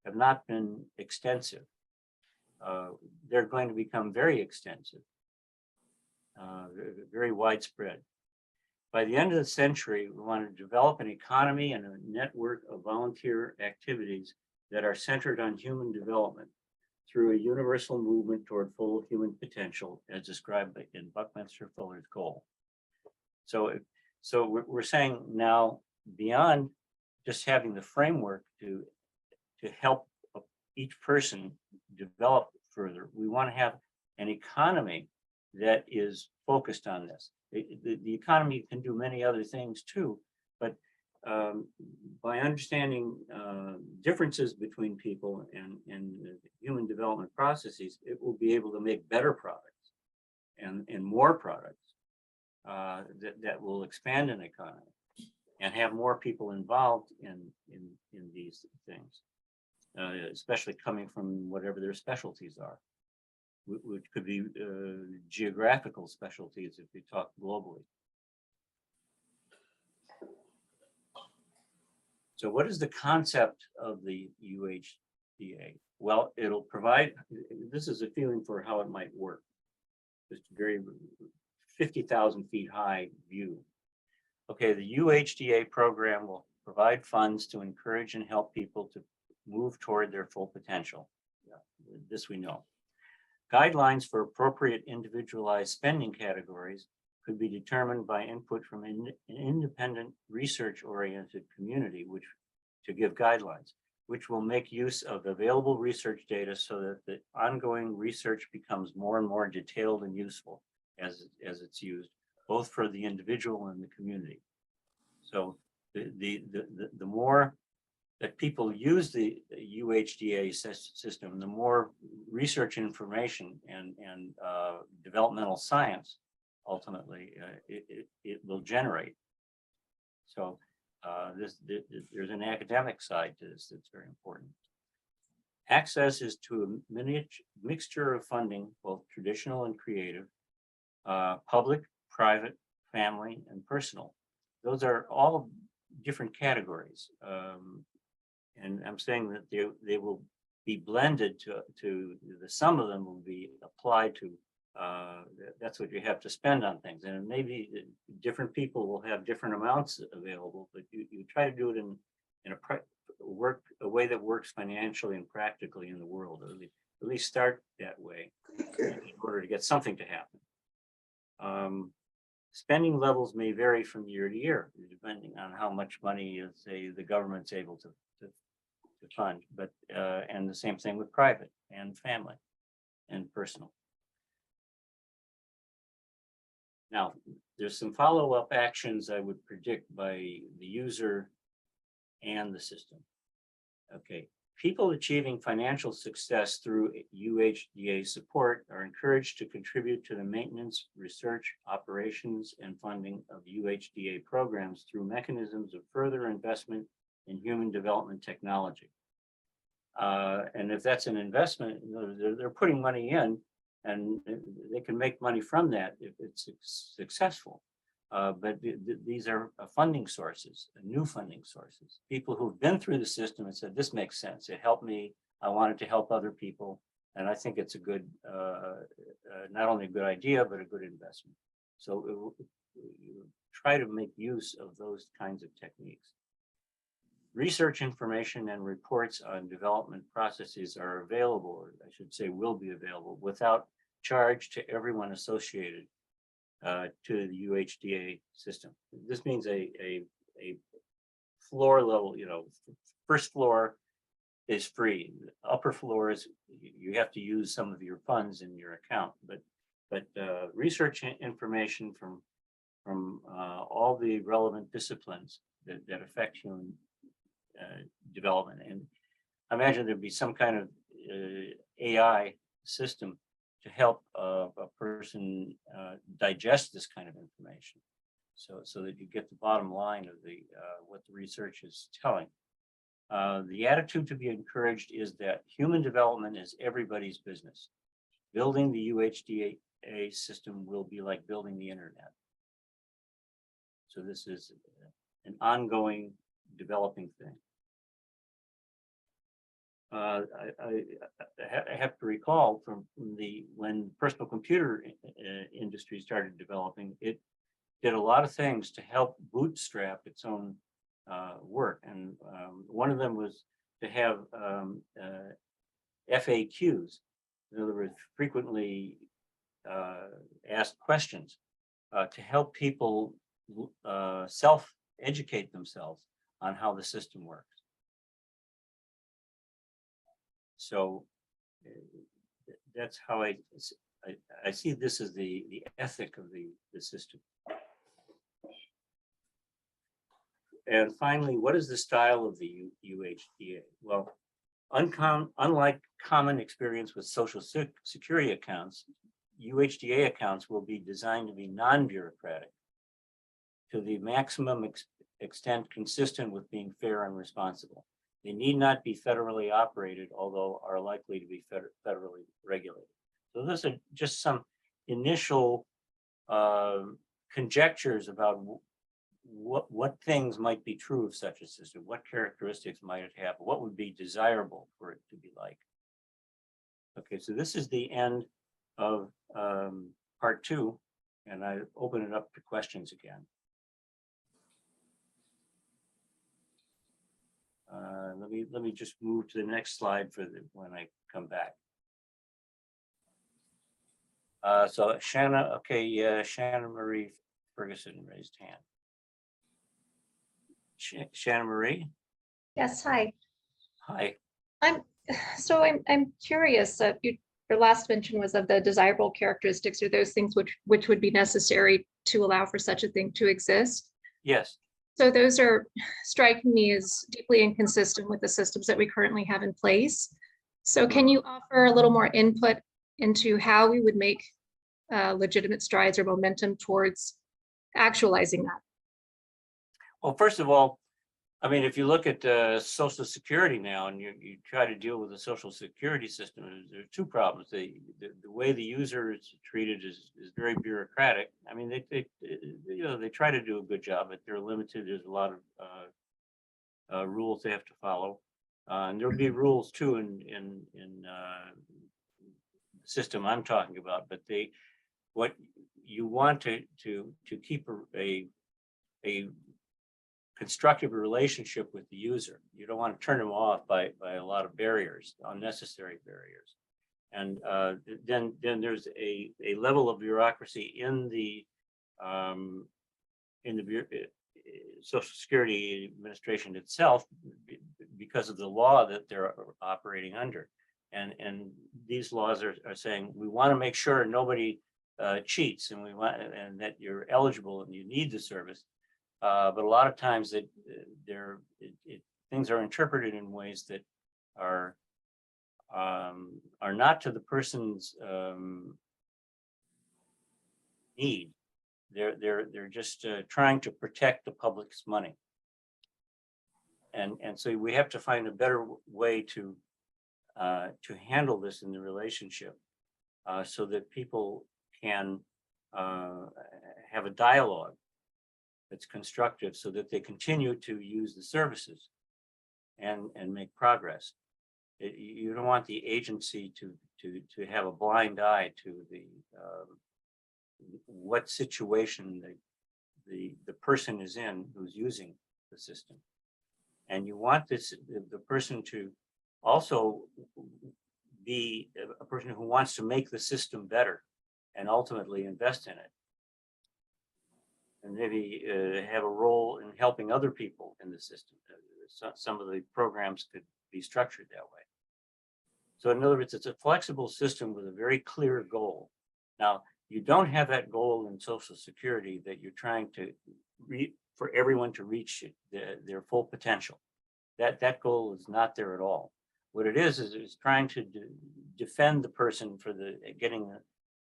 have not been extensive. They're going to become very extensive, very widespread. By the end of the century, we want to develop an economy and a network of volunteer activities that are centered on human development through a universal movement toward full human potential, as described in Buckminster Fuller's goal. So we're saying now, beyond just having the framework to help each person develop further, we want to have an economy that is focused on this. The economy can do many other things too, but by understanding differences between people and human development processes, it will be able to make better products and more products that will expand an economy and have more people involved in these things, especially coming from whatever their specialties are, which could be geographical specialties if we talk globally. So what is the concept of the UHDA? Well, it'll provide, this is a feeling for how it might work. Just very 50,000 feet high view. Okay, the UHDA program will provide funds to encourage and help people to move toward their full potential. Yeah, this we know. Guidelines for appropriate individualized spending categories could be determined by input from an independent research-oriented community, which to give guidelines, which will make use of available research data so that the ongoing research becomes more and more detailed and useful as it's used, both for the individual and the community. So the more that people use the UHDA system, the more research information and developmental science ultimately it will generate. So there's an academic side to this that's very important. Access is to a mixture of funding, both traditional and creative, public, private, family, and personal. Those are all different categories. And I'm saying that they will be blended to the sum of them will be applied to, that's what you have to spend on things. And maybe different people will have different amounts available, but you try to do it in a way that works financially and practically in the world, or at least start that way in order to get something to happen. Spending levels may vary from year to year, depending on how much money, say, the government's able to fund, but and the same thing with private and family and personal. Now, there's some follow-up actions I would predict by the user and the system. Okay, people achieving financial success through UHDA support are encouraged to contribute to the maintenance, research, operations, and funding of UHDA programs through mechanisms of further investment in human development technology. And if that's an investment, they're putting money in, and they can make money from that if it's successful. But these are funding sources, new funding sources. People who've been through the system and said, this makes sense, it helped me, I wanted to help other people, and I think it's a good, not only a good idea, but a good investment. So try to make use of those kinds of techniques. Research information and reports on development processes are available, or I should say will be available, without charge to everyone associated to the UHDA system. This means a floor level, first floor is free. The upper floor is, you have to use some of your funds in your account, but research information from all the relevant disciplines that affect human development. And I imagine there'd be some kind of AI system to help a person digest this kind of information, so that you get the bottom line of the what the research is telling. The attitude to be encouraged is that human development is everybody's business. Building the UHDA system will be like building the internet. So this is an ongoing developing thing. I have to recall from when personal computer industry started developing, it did a lot of things to help bootstrap its own work, and one of them was to have FAQs, in other words, frequently asked questions, to help people self-educate themselves on how the system works. So that's how I see this as the ethic of the system. And finally, what is the style of the UHDA? Well, unlike common experience with Social Security accounts, UHDA accounts will be designed to be non-bureaucratic to the maximum extent consistent with being fair and responsible. They need not be federally operated, although are likely to be federally regulated. So those are just some initial conjectures about what things might be true of such a system, what characteristics might it have, what would be desirable for it to be like. Okay, so this is the end of part 2, and I open it up to questions again. Let me just move to the next slide for when I come back. So Shanna, okay, Shanna Marie Ferguson raised hand. Shanna Marie. Yes, hi. Hi. I'm curious. Your last mention was of the desirable characteristics, or those things which would be necessary to allow for such a thing to exist. Yes. So those are striking me as deeply inconsistent with the systems that we currently have in place. So can you offer a little more input into how we would make legitimate strides or momentum towards actualizing that? Well, first of all, I mean, if you look at Social Security now, and you try to deal with the Social Security system, there are two problems. The way the user is treated is very bureaucratic. I mean, they try to do a good job, but they're limited. There's a lot of rules they have to follow, and there'll be rules too in the system I'm talking about. But what you want to keep a constructive relationship with the user. You don't want to turn them off by a lot of barriers, unnecessary barriers. And then there's a level of bureaucracy in the Social Security Administration itself because of the law that they're operating under. And these laws are saying we want to make sure nobody cheats, and and that you're eligible and you need the service. But a lot of times things are interpreted in ways that are not to the person's need. They're just trying to protect the public's money, and so we have to find a better way to handle this in the relationship, so that people can have a dialogue that's constructive, so that they continue to use the services and make progress. You don't want the agency to have a blind eye to what situation the person is in who's using the system. And you want the person to also be a person who wants to make the system better and ultimately invest in it, and maybe have a role in helping other people in the system. Some of the programs could be structured that way. So in other words, it's a flexible system with a very clear goal. Now, you don't have that goal in Social Security, that you're trying to for everyone to reach their full potential. That goal is not there at all. what it is trying to defend the person for getting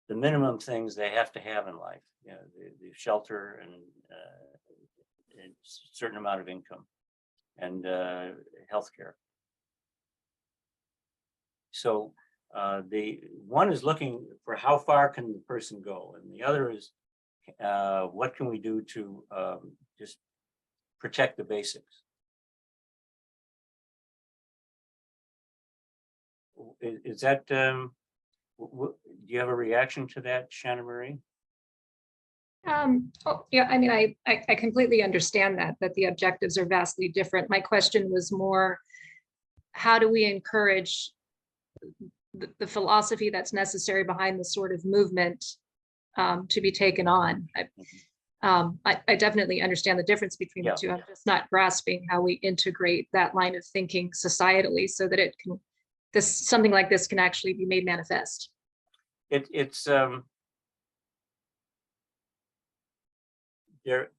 the minimum things they have to have in life, you know, the shelter and a certain amount of income and healthcare. So the one is looking for how far can the person go, and the other is what can we do to just protect the basics. Is that do you have a reaction to that, Shanna Marie? Oh, yeah, I mean, I completely understand that the objectives are vastly different. My question was more, how do we encourage the philosophy that's necessary behind the sort of movement to be taken on? I definitely understand the difference between the two. I'm just not grasping how we integrate that line of thinking societally so that it can, something like this can actually be made manifest. It's there.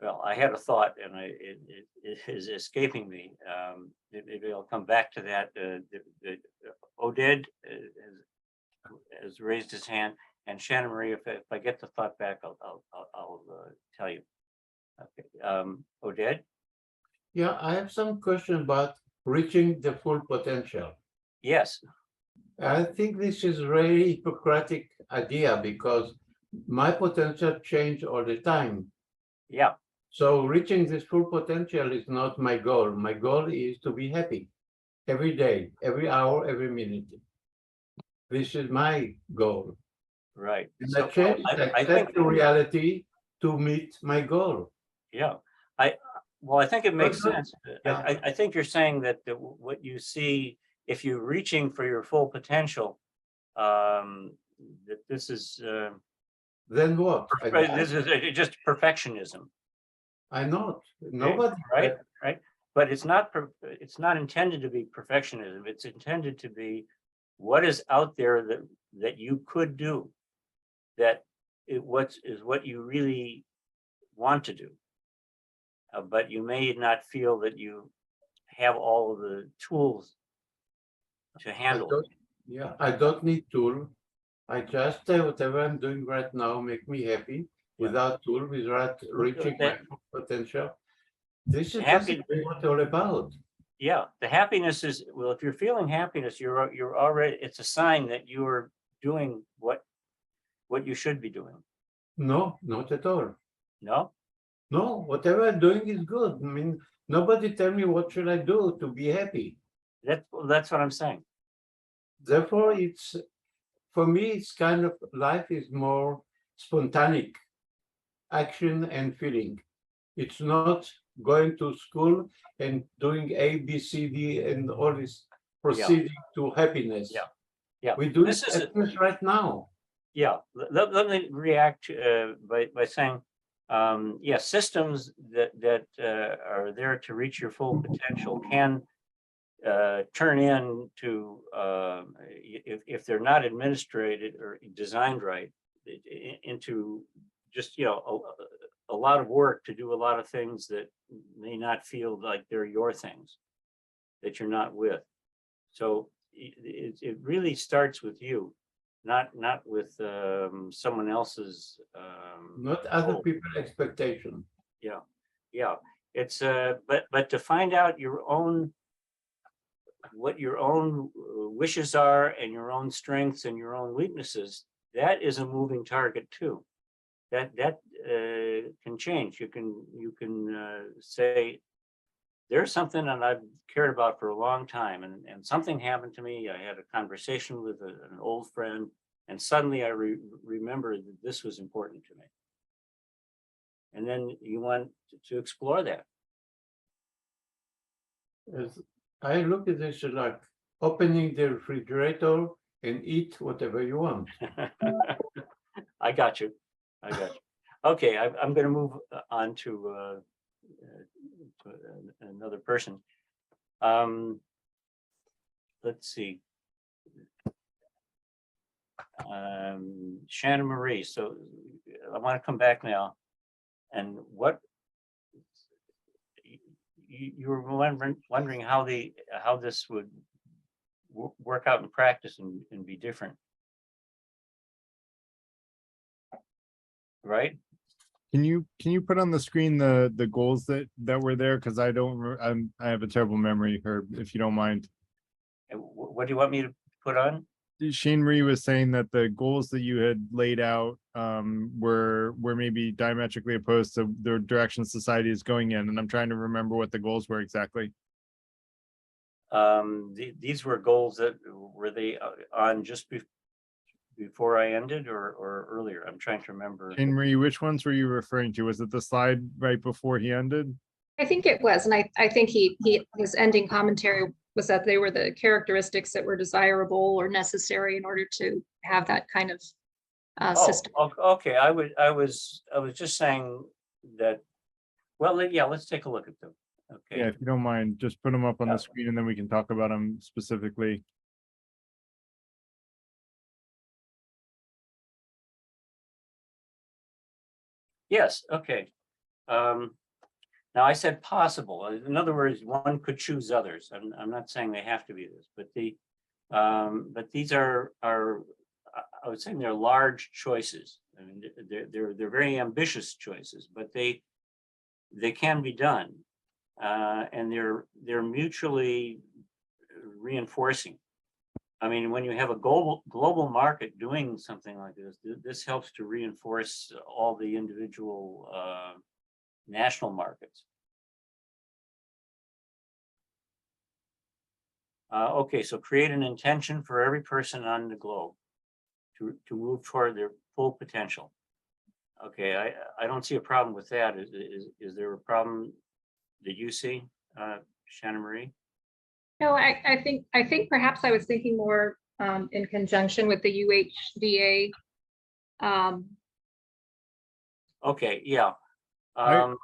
Well, I had a thought, and it is escaping me. Maybe I'll come back to that. Oded has raised his hand, and Shanna Marie, if I get the thought back, I'll tell you. Okay, Oded. Yeah, I have some question about reaching the full potential. Yes. I think this is a very Hippocratic idea because my potential change all the time. Yeah. So reaching this full potential is not my goal. My goal is to be happy every day, every hour, every minute. This is my goal. Right. And So, I change, I accept think the reality to meet my goal. Yeah, well, I think it makes sense. Yeah. I think you're saying that what you see, if you're reaching for your full potential, that this is Then what? this is just perfectionism. I know. Nobody. Right. But it's not intended to be perfectionism. It's intended to be what is out there that you could do, that what you really want to do. But you may not feel that you have all of the tools to handle it. Yeah, I don't need tool. I just whatever I'm doing right now make me happy without tool, without reaching my full potential. This is just what it's all about. Yeah, the happiness is, well, if you're feeling happiness, you're already, it's a sign that you're doing what you should be doing. No, not at all. No? No, whatever I'm doing is good. I mean, nobody tell me what should I do to be happy. That's what I'm saying. Therefore, it's for me, it's kind of life is more spontaneous action and feeling. It's not going to school and doing A, B, C, D, and all this proceeding to happiness. Yeah. We do this right now. Yeah. Let me react by saying, systems that are there to reach your full potential can turn into, if they're not administrated or designed right, into just, a lot of work to do a lot of things that may not feel like they're your things, that you're not with. So it really starts with you, not with someone else's not other people's expectation. Yeah. It's but to find out what your own wishes are and your own strengths and your own weaknesses, that is a moving target too. That can change. You can say, there's something that I've cared about for a long time, and something happened to me. I had a conversation with an old friend, and suddenly I remembered that this was important to me. And then you want to explore that. As I look at this like opening the refrigerator and eat whatever you want. I got you. Okay, I'm going to move on to another person. Let's see. Shanna Marie. So I want to come back now. And what you were wondering how this would work out in practice and be different. Right? Can you put on the screen the goals that were there? Because I don't, I have a terrible memory, Herb, if you don't mind. And what do you want me to put on? Shane Marie was saying that the goals that you had laid out were maybe diametrically opposed to the direction society is going in, and I'm trying to remember what the goals were exactly. These were goals that were they on just before I ended or earlier? I'm trying to remember. Shane Marie, which ones were you referring to? Was it the slide right before he ended? I think it was, and I think his ending commentary was that they were the characteristics that were desirable or necessary in order to have that kind of system. Okay. I was just saying that. Well, yeah, let's take a look at them. Okay. Yeah, if you don't mind, just put them up on Yeah. the screen and then we can talk about them specifically. Yes, okay. Now I said possible. In other words, one could choose others. I'm not saying they have to be this, but these are I would say they're large choices. I mean, they're very ambitious choices, but they can be done, and they're mutually reinforcing. I mean, when you have a global market doing something like this, this helps to reinforce all the individual national markets. Okay, so create an intention for every person on the globe to move toward their full potential. Okay, I don't see a problem with that. Is there a problem that you see, Shanna Marie? No, I think perhaps I was thinking more in conjunction with the UHDA. Okay, yeah. I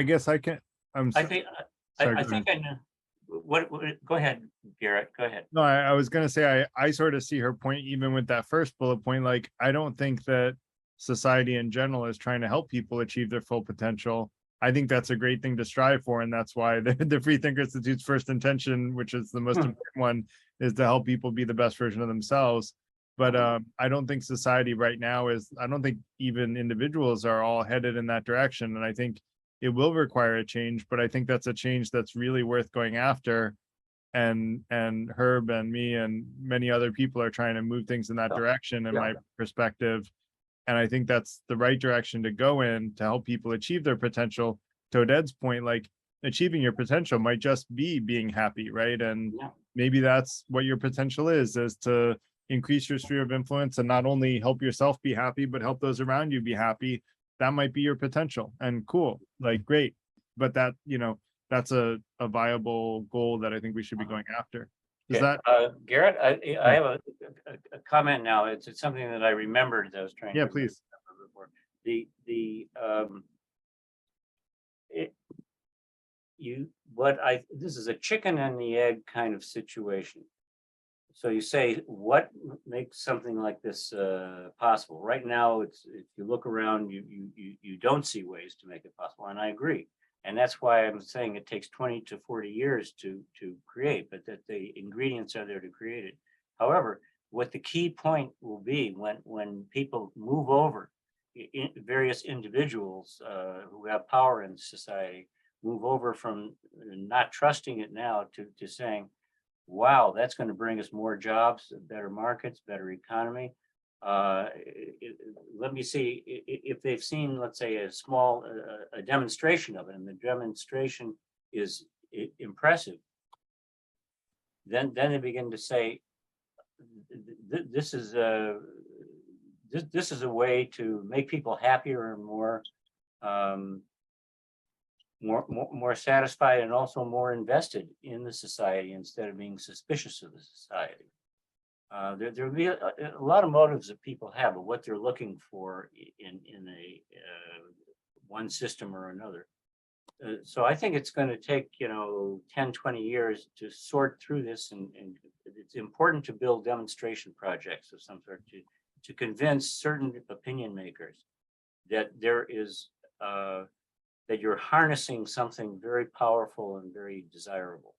guess I can. I think sorry, I go think I know. What? Go ahead, Garrett. Go ahead. No, I was gonna say I sort of see her point even with that first bullet point. Like, I don't think that society in general is trying to help people achieve their full potential. I think that's a great thing to strive for, and that's why the Freethinker Institute's first intention, which is the most important one, is to help people be the best version of themselves. But I don't think society right now is. I don't think even individuals are all headed in that direction, and I think it will require a change. But I think that's a change that's really worth going after. And Herb and me and many other people are trying to move things in that direction, in my perspective. And I think that's the right direction to go in to help people achieve their potential. To Oded's point, like, achieving your potential might just be being happy, right? And maybe that's what your potential is to increase your sphere of influence and not only help yourself be happy, but help those around you be happy. That might be your potential, and cool, like, great. But that, that's a viable goal that I think we should be going after. Is that Garrett? I have a comment now. It's something that I remembered that I was trying to please. remember before. This is a chicken and the egg kind of situation. So you say, what makes something like this possible? Right now, if you look around, you don't see ways to make it possible, and I agree. And that's why I'm saying it takes 20 to 40 years to create, but that the ingredients are there to create it. However, what the key point will be when people move over, various individuals who have power in society move over from not trusting it now to saying, wow, that's going to bring us more jobs, better markets, better economy. Let me see if they've seen, let's say, a demonstration of it, and the demonstration is impressive. Then they begin to say, this is a way to make people happier and more satisfied, and also more invested in the society instead of being suspicious of the society. There will be a lot of motives that people have of what they're looking for in one system or another. So I think it's going to take 10, 20 years to sort through this, and it's important to build demonstration projects of some sort to convince certain opinion makers that there is that you're harnessing something very powerful and very desirable.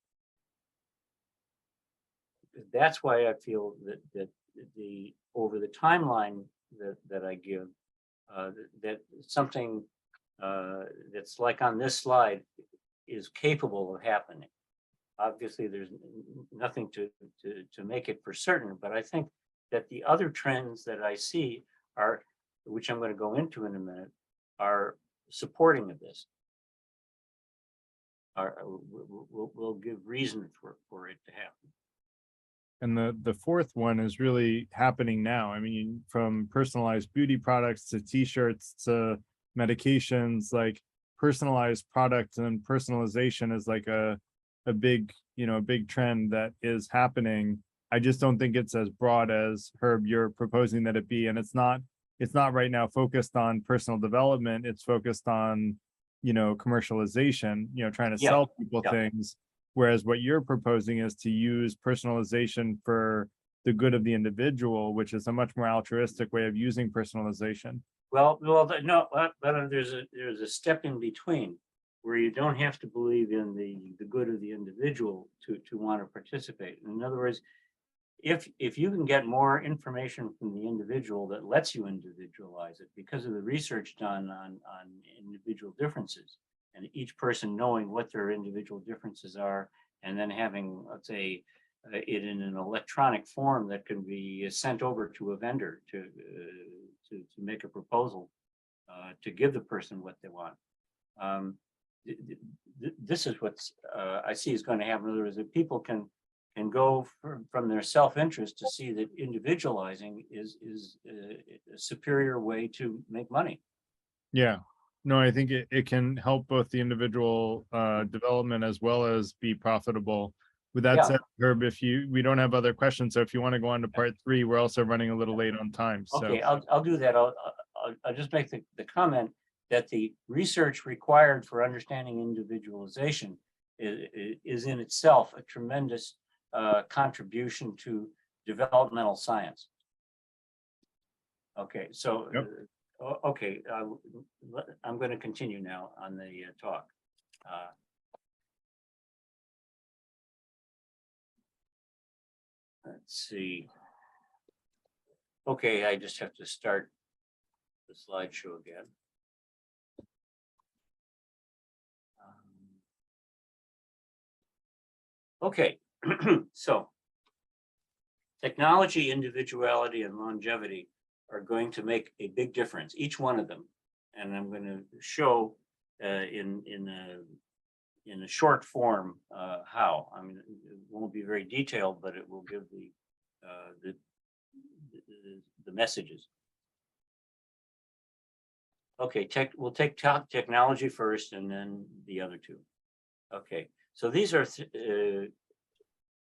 That's why I feel that over the timeline that I give, that something that's like on this slide is capable of happening. Obviously, there's nothing to make it for certain, but I think that the other trends that I see are, which I'm going to go into in a minute, are supporting of this. Will give reason for it to happen. And the fourth one is really happening now. I mean, from personalized beauty products to t-shirts to medications, like personalized products and personalization is like a big, a big trend that is happening. I just don't think it's as broad as Herb, you're proposing that it be. And it's not right now focused on personal development. It's focused on, commercialization, trying to sell people things. Whereas what you're proposing is to use personalization for the good of the individual, which is a much more altruistic way of using personalization. Well, no, but there's a step in between where you don't have to believe in the good of the individual to want to participate. In other words, if you can get more information from the individual that lets you individualize it because of the research done on individual differences, and each person knowing what their individual differences are, and then having, let's say, it in an electronic form that can be sent over to a vendor to make a proposal to give the person what they want. This is what I see is going to happen. In other words, that people can go from their self-interest to see that individualizing is a superior way to make money. Yeah. No, I think it can help both the individual development as well as be profitable. With that said, Herb, we don't have other questions, so if you want to go on to part 3, we're also running a little late on time. So okay, I'll do that. I'll just make the comment that the research required for understanding individualization is in itself a tremendous contribution to developmental science. Okay, so. Yep. Okay, I'm going to continue now on the talk. Let's see. Okay, I just have to start the slideshow again. Okay, so technology, individuality, and longevity are going to make a big difference, each one of them. And I'm going to show in a short form how. I mean, it won't be very detailed, but it will give the messages. Okay, we'll take technology first and then the other two. Okay, so these are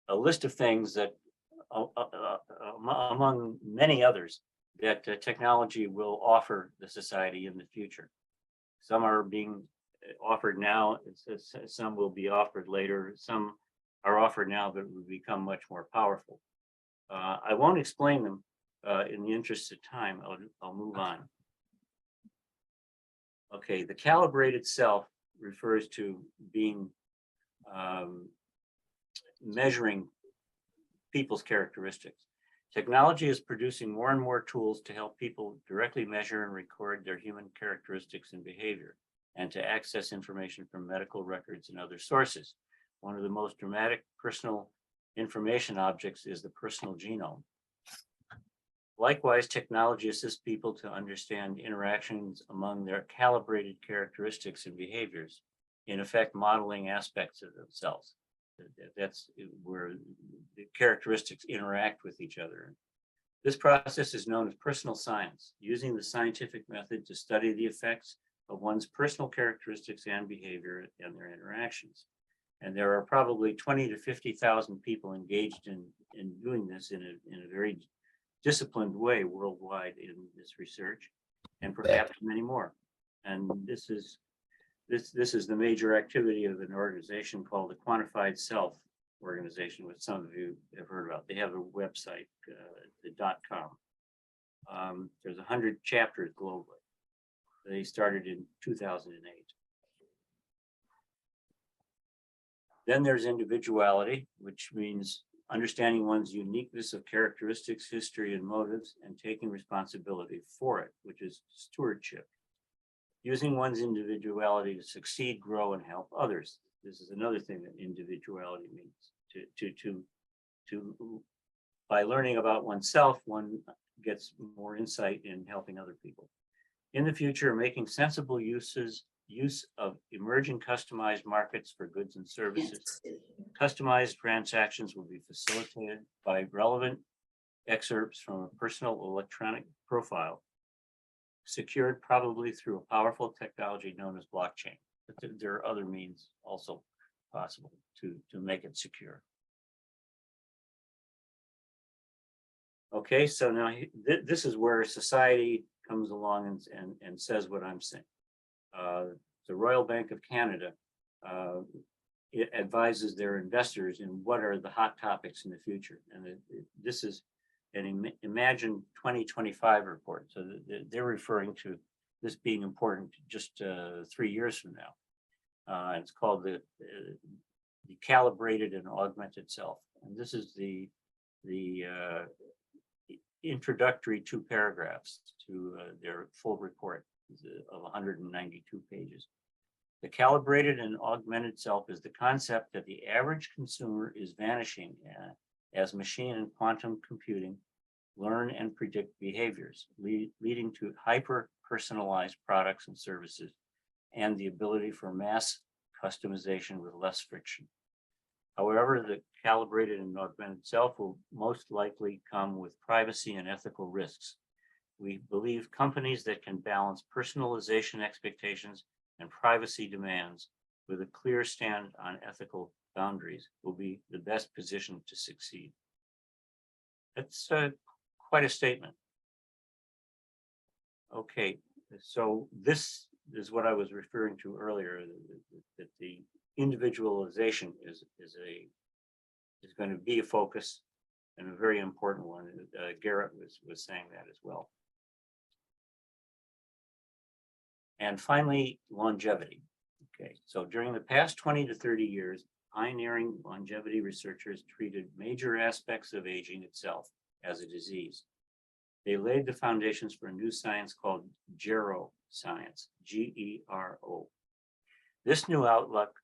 a list of things that, among many others, that technology will offer the society in the future. Some are being offered now, some will be offered later, some are offered now but will become much more powerful. I won't explain them in the interest of time. I'll move on. Okay, the calibrated self refers to being measuring people's characteristics. Technology is producing more and more tools to help people directly measure and record their human characteristics and behavior, and to access information from medical records and other sources. One of the most dramatic personal information objects is the personal genome. Likewise, technology assists people to understand interactions among their calibrated characteristics and behaviors, in effect modeling aspects of themselves. That's where the characteristics interact with each other. This process is known as personal science, using the scientific method to study the effects of one's personal characteristics and behavior and their interactions. And there are probably 20 to 50,000 people engaged in doing this in a very disciplined way worldwide in this research, and perhaps many more. And this is the major activity of an organization called the Quantified Self organization, which some of you have heard about. They have a website, the .com. There's 100 chapters globally. They started in 2008. Then there's individuality, which means understanding one's uniqueness of characteristics, history, and motives, and taking responsibility for it, which is stewardship. Using one's individuality to succeed, grow, and help others. This is another thing that individuality means. By learning about oneself, one gets more insight in helping other people. In the future, making sensible use of emerging customized markets for goods and services. Customized transactions will be facilitated by relevant excerpts from a personal electronic profile, secured probably through a powerful technology known as blockchain. But there are other means also possible to make it secure. Okay, so now this is where society comes along and says what I'm saying. The Royal Bank of Canada it advises their investors in what are the hot topics in the future. And this is an Imagine 2025 report. So they're referring to this being important just 3 years from now. It's called the Calibrated and Augmented Self. And this is the introductory 2 paragraphs to their full report of 192 pages. The calibrated and augmented self is the concept that the average consumer is vanishing as machine and quantum computing learn and predict behaviors, leading to hyper-personalized products and services and the ability for mass customization with less friction. However, the calibrated and augmented self will most likely come with privacy and ethical risks. We believe companies that can balance personalization expectations and privacy demands with a clear stand on ethical boundaries will be the best positioned to succeed. That's quite a statement. Okay, so this is what I was referring to earlier, that the individualization is going to be a focus and a very important one. Garrett was saying that as well. And finally, longevity. Okay, so during the past 20 to 30 years, pioneering longevity researchers treated major aspects of aging itself as a disease. They laid the foundations for a new science called gero science, G-E-R-O. This new outlook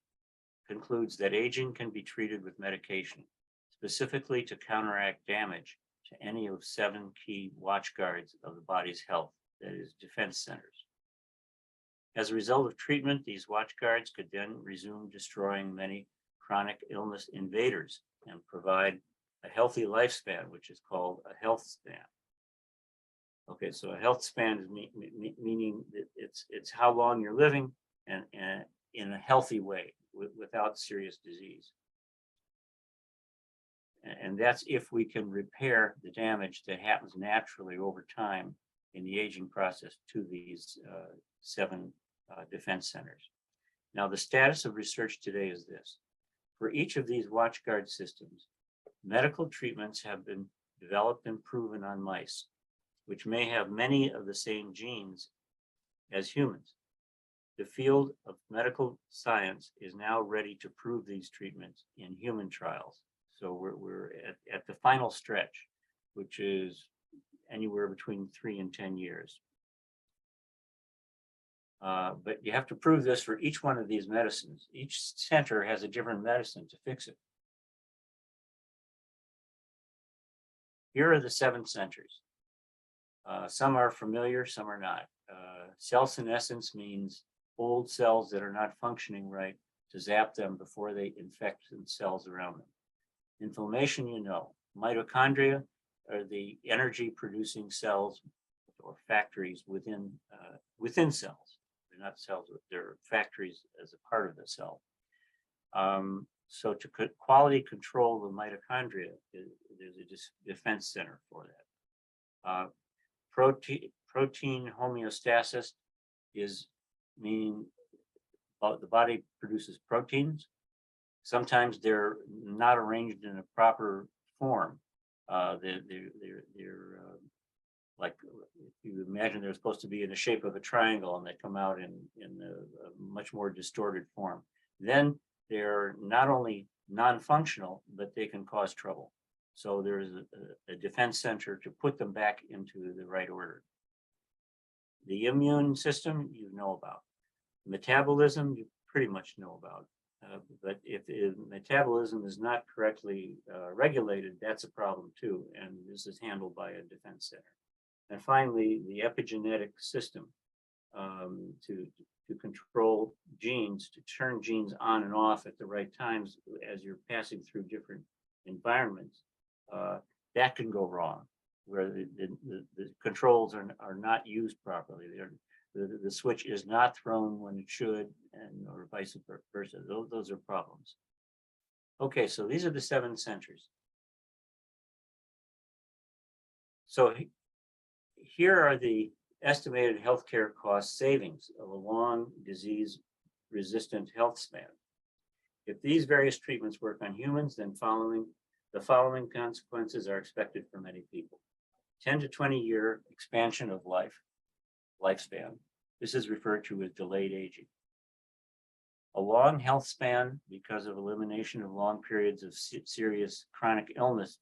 concludes that aging can be treated with medication, specifically to counteract damage to any of 7 key watchguards of the body's health, that is, defense centers. As a result of treatment, these watchguards could then resume destroying many chronic illness invaders and provide a healthy lifespan, which is called a health span. Okay, so a health span is meaning that it's how long you're living and in a healthy way without serious disease. And that's if we can repair the damage that happens naturally over time in the aging process to these 7 defense centers. Now, the status of research today is this. For each of these watchguard systems, medical treatments have been developed and proven on mice, which may have many of the same genes as humans. The field of medical science is now ready to prove these treatments in human trials. So we're at the final stretch, which is anywhere between 3 and 10 years. But you have to prove this for each one of these medicines. Each center has a different medicine to fix it. Here are the 7 centers. Some are familiar, some are not. Cell senescence means old cells that are not functioning right, to zap them before they infect the cells around them. Inflammation, you know. Mitochondria are the energy producing cells or factories within cells. They're not cells, they're factories as a part of the cell. So to quality control the mitochondria, there's a defense center for that. Protein homeostasis is meaning the body produces proteins. Sometimes they're not arranged in a proper form. They're like, if you imagine they're supposed to be in the shape of a triangle and they come out in a much more distorted form. Then they're not only non-functional, but they can cause trouble. So there's a defense center to put them back into the right order. The immune system, you know about. Metabolism, you pretty much know about. But if metabolism is not correctly regulated, that's a problem too. And this is handled by a defense center. And finally, the epigenetic system to control genes, to turn genes on and off at the right times as you're passing through different environments. That can go wrong, where the controls are not used properly. The switch is not thrown when it should, and or vice versa. Those are problems. Okay, so these are the 7 centers. So here are the estimated healthcare cost savings of a long disease-resistant health span. If these various treatments work on humans, then the following consequences are expected for many people. 10 to 20-year expansion of lifespan. This is referred to as delayed aging. A long health span because of elimination of long periods of serious chronic illness,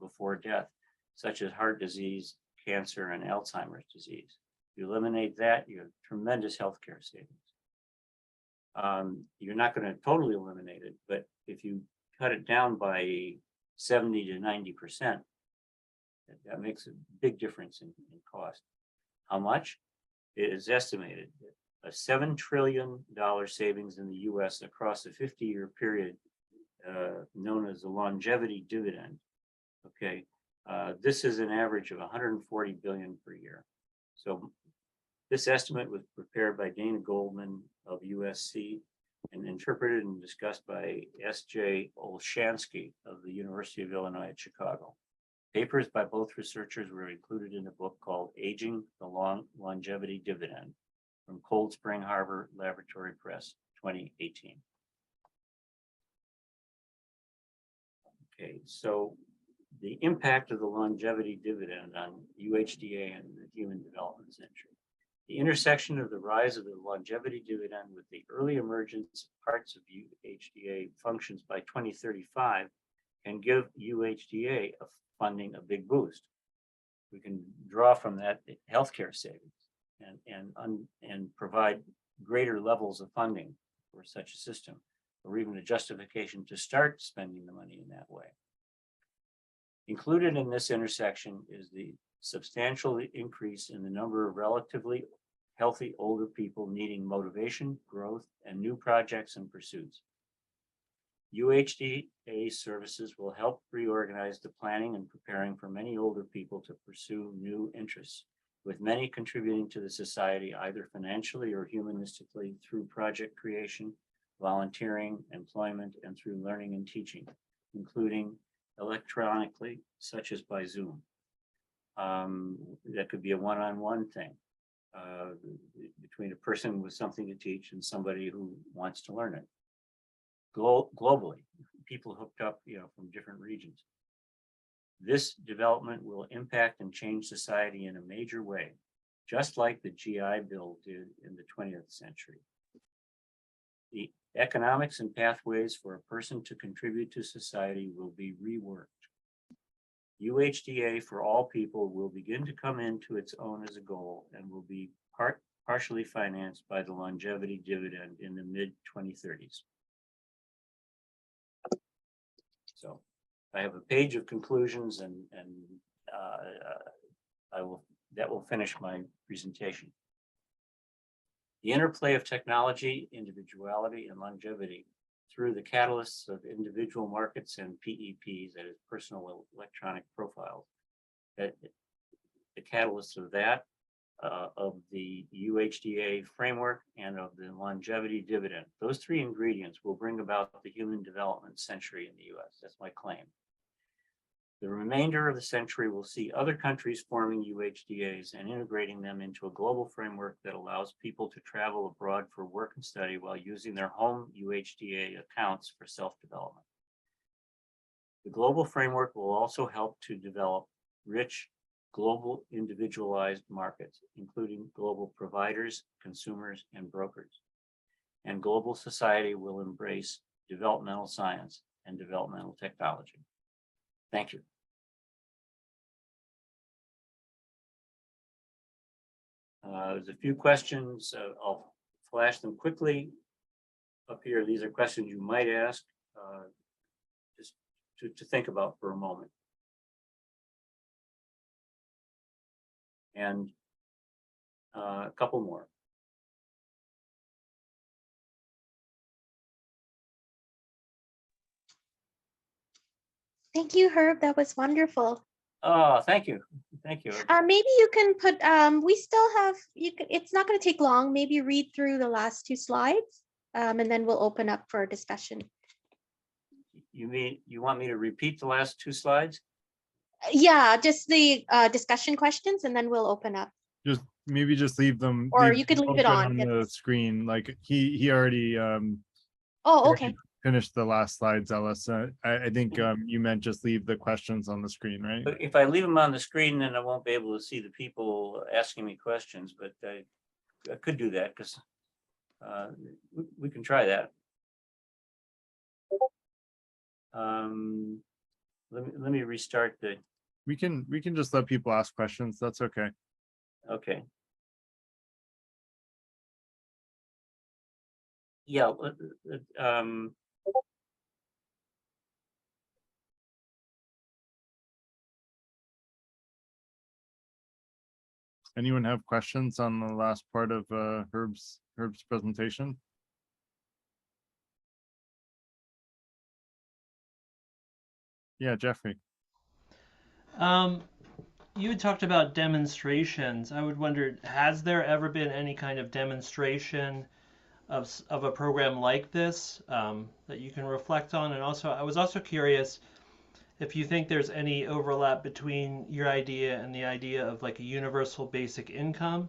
before death, such as heart disease, cancer, and Alzheimer's disease. You eliminate that, you have tremendous healthcare savings. You're not going to totally eliminate it, but if you cut it down by 70 to 90%, that makes a big difference in cost. How much? It is estimated a $7 trillion savings in the US across a 50-year period, known as the longevity dividend. Okay, this is an average of 140 billion per year. So this estimate was prepared by Dana Goldman of USC and interpreted and discussed by S.J. Olshansky of the University of Illinois at Chicago. Papers by both researchers were included in a book called Aging the Longevity Dividend from Cold Spring Harbor Laboratory Press, 2018. Okay, so the impact of the longevity dividend on UHDA and the human development century. The intersection of the rise of the longevity dividend with the early emergence of parts of UHDA functions by 2035 can give UHDA funding a big boost. We can draw from that healthcare savings and provide greater levels of funding for such a system, or even a justification to start spending the money in that way. Included in this intersection is the substantial increase in the number of relatively healthy older people needing motivation, growth, and new projects and pursuits. UHDA services will help reorganize the planning and preparing for many older people to pursue new interests, with many contributing to the society either financially or humanistically through project creation, volunteering, employment, and through learning and teaching, including electronically, such as by Zoom. That could be a one-on-one thing between a person with something to teach and somebody who wants to learn it. Globally, people hooked up, from different regions. This development will impact and change society in a major way, just like the GI Bill did in the 20th century. The economics and pathways for a person to contribute to society will be reworked. UHDA for all people will begin to come into its own as a goal and will be partially financed by the longevity dividend in the mid-2030s. So I have a page of conclusions and that will finish my presentation. The interplay of technology, individuality, and longevity through the catalysts of individual markets and PEPs, that is personal electronic profiles, that the catalysts of that, of the UHDA framework and of the longevity dividend. Those 3 ingredients will bring about the human development century in the US. That's my claim. The remainder of the century will see other countries forming UHDAs and integrating them into a global framework that allows people to travel abroad for work and study while using their home UHDA accounts for self-development. The global framework will also help to develop rich, global individualized markets, including global providers, consumers, and brokers. And global society will embrace developmental science and developmental technology. Thank you. There's a few questions. I'll flash them quickly up here. These are questions you might ask, just to think about for a moment. And a couple more. Thank you, Herb. That was wonderful. Oh, thank you. Thank you. Maybe you can put, we still have, it's not going to take long. Maybe read through the last 2 slides, and then we'll open up for discussion. You mean you want me to repeat the last 2 slides? Yeah, just the discussion questions, and then we'll open up. Maybe just leave them. Or you could leave it open on. the screen. Like he already Oh, okay. finished the last slides, Ellis. I think you meant just leave the questions on the screen, right? But if I leave them on the screen, then I won't be able to see the people asking me questions, but I could do that because we can try that. Let me restart the. We can just let people ask questions. That's okay. Okay. Yeah. Anyone have questions on the last part of Herb's presentation? Yeah, Jeffrey. You had talked about demonstrations. I would wonder, has there ever been any kind of demonstration of a program like this that you can reflect on? And also, I was also curious if you think there's any overlap between your idea and the idea of like a universal basic income,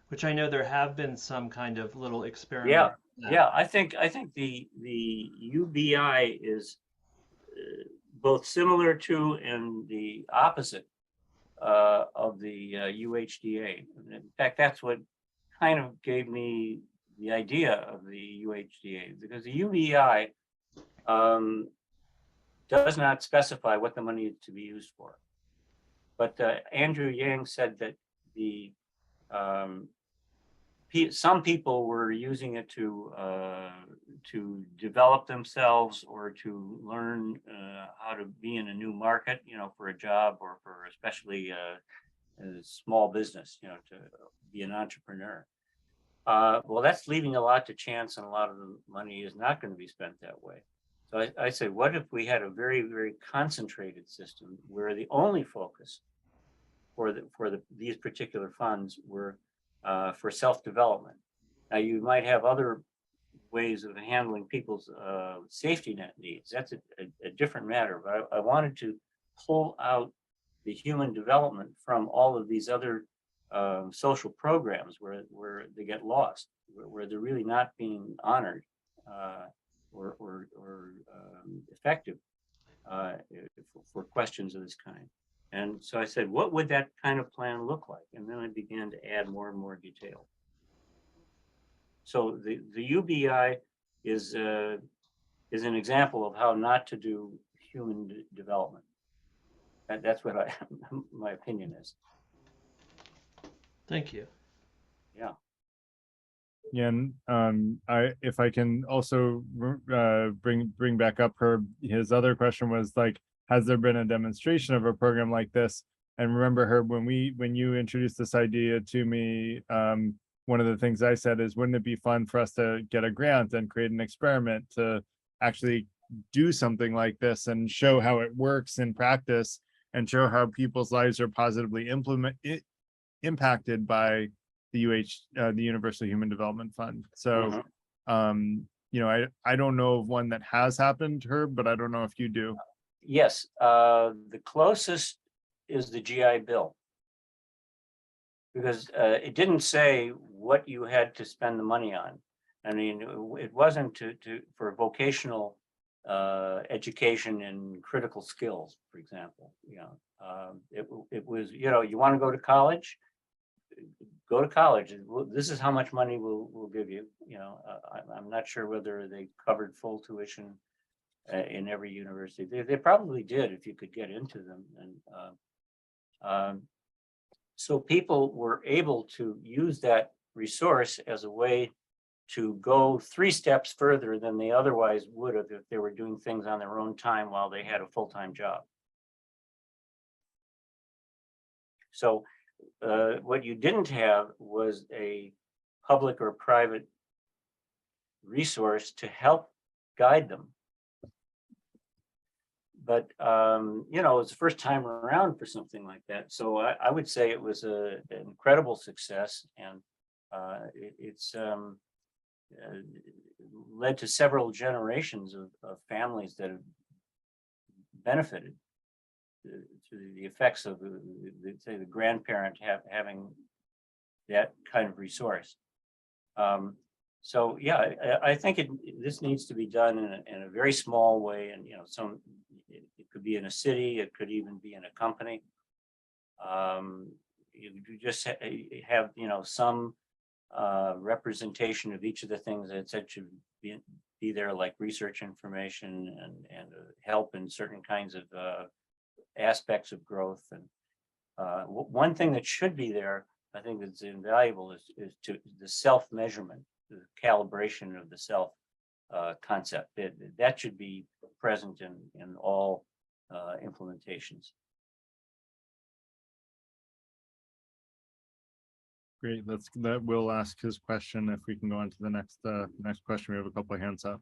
which I know there have been some kind of little experiment. Yeah. I think the UBI is both similar to and the opposite of the UHDA. In fact, that's what kind of gave me the idea of the UHDA, because the UBI does not specify what the money is to be used for. But Andrew Yang said that the some people were using it to develop themselves or to learn how to be in a new market, for a job or for especially a small business, to be an entrepreneur. Well, that's leaving a lot to chance, and a lot of the money is not going to be spent that way. So I say, what if we had a very, very concentrated system where the only focus for these particular funds were for self-development? Now, you might have other ways of handling people's safety net needs. That's a different matter. But I wanted to pull out the human development from all of these other social programs where they get lost, where they're really not being honored or effective for questions of this kind. And so I said, what would that kind of plan look like? And then I began to add more and more detail. So the UBI is an example of how not to do human development. That's what my opinion is. Thank you. Yeah. Yeah, and if I can also bring back up his other question was like, has there been a demonstration of a program like this? And remember, Herb, when you introduced this idea to me, one of the things I said is, wouldn't it be fun for us to get a grant and create an experiment to actually do something like this and show how it works in practice and show how people's lives are positively impacted by the Universal Human Development Fund. So, I don't know of one that has happened, Herb, but I don't know if you do. Yes, the closest is the GI Bill, because it didn't say what you had to spend the money on. I mean, it wasn't for vocational education and critical skills, for example. It was, you want to go to college, go to college. This is how much money we'll give you. You know, I'm not sure whether they covered full tuition in every university. They probably did if you could get into them. And so people were able to use that resource as a way to go 3 steps further than they otherwise would have if they were doing things on their own time while they had a full-time job. So what you didn't have was a public or private resource to help guide them. But, you know, it's the first time around for something like that. So I would say it was an incredible success, and it's led to several generations of families that have benefited through the effects of say the grandparent having that kind of resource. So yeah, I think this needs to be done in a very small way, and you know, it could be in a city, it could even be in a company. You just have, you know, some representation of each of the things that said should be there, like research information and help in certain kinds of aspects of growth. And one thing that should be there, I think that's invaluable, is to the self-measurement, the calibration of the self concept. That should be present in all implementations. Great, that will ask his question. If we can go on to the next question, we have a couple of hands up.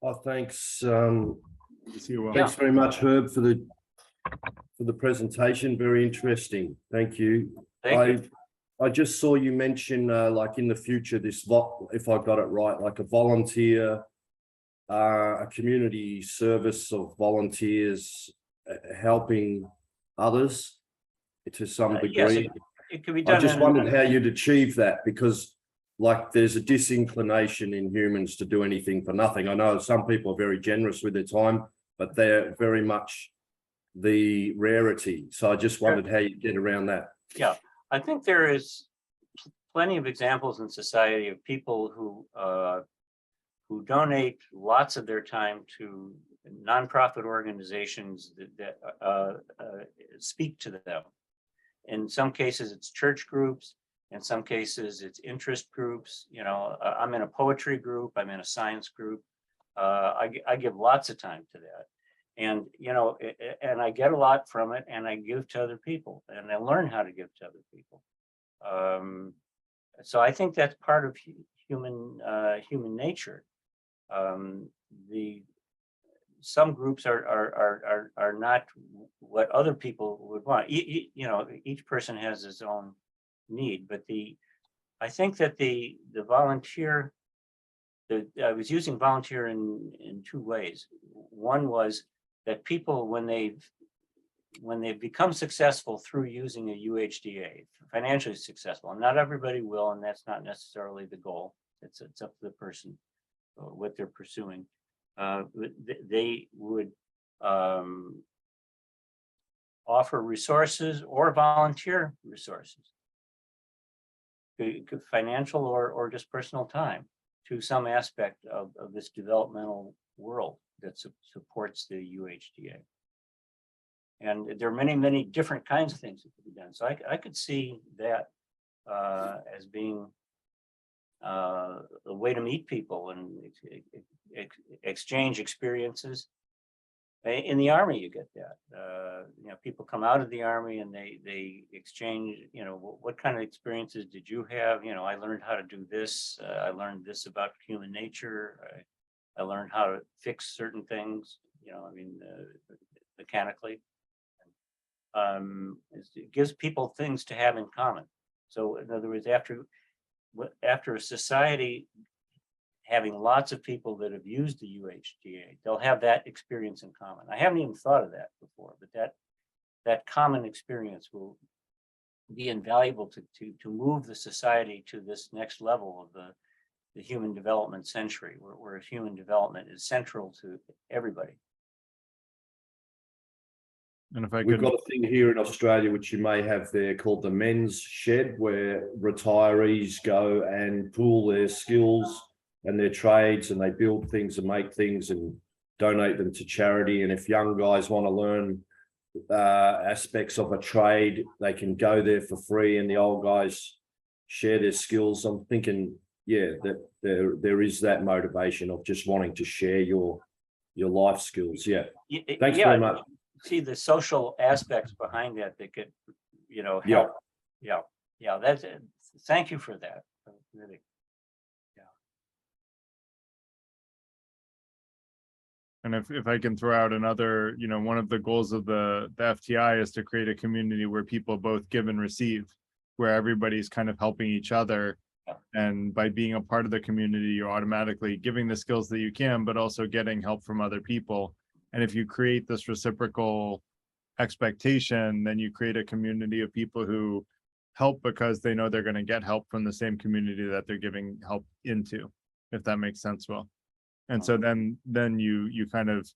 Oh, thanks. See you well. Thanks very much, Herb, for the presentation. Very interesting. Thank you. Thank you. I just saw you mention like in the future, if I got it right, like a volunteer, a community service of volunteers helping others to some degree. Yes, it could be done. I just wondered how you'd achieve that, because like there's a disinclination in humans to do anything for nothing. I know some people are very generous with their time, but they're very much the rarity. So I just wondered how you get around that. Yeah, I think there is plenty of examples in society of people who donate lots of their time to nonprofit organizations that speak to them. In some cases, it's church groups. In some cases, it's interest groups. You know, I'm in a poetry group. I'm in a science group. I give lots of time to that. And, you know, and I get a lot from it, and I give to other people, and I learn how to give to other people. So I think that's part of human nature. Some groups are not what other people would want. You know, each person has his own need, but I think that the volunteer, I was using volunteer in 2 ways. One was that people, when they've become successful through using a UHDA, financially successful, and not everybody will, and that's not necessarily the goal. It's up to the person what they're pursuing. They would offer resources or volunteer resources, financial or just personal time, to some aspect of this developmental world that supports the UHDA. And there are many, many different kinds of things that could be done. So I could see that as being a way to meet people and exchange experiences. In the Army, you get that. You know, people come out of the Army and they exchange, you know, what kind of experiences did you have? You know, I learned how to do this. I learned this about human nature. I learned how to fix certain things, you know, I mean, mechanically. It gives people things to have in common. So in other words, after a society having lots of people that have used the UHDA, they'll have that experience in common. I haven't even thought of that before, but that common experience will be invaluable to move the society to this next level of the human development century, where human development is central to everybody. And if I We've could, got a thing here in Australia, which you may have there, called the men's shed, where retirees go and pool their skills and their trades, and they build things and make things and donate them to charity. And if young guys want to learn aspects of a trade, they can go there for free, and the old guys share their skills. I'm thinking, yeah, that there is that motivation of just wanting to share your life skills. Yeah. Thanks very much. See the social aspects behind that could, help. Yeah. Yeah. That's it. Thank you for that. Really. and if I can throw out another, one of the goals of the FTI is to create a community where people both give and receive, where everybody's kind of helping each other. And by being a part of the community, you're automatically giving the skills that you can, but also getting help from other people. And if you create this reciprocal expectation, then you create a community of people who help because they know they're going to get help from the same community that they're giving help into, if that makes sense. Well, and so then you kind of,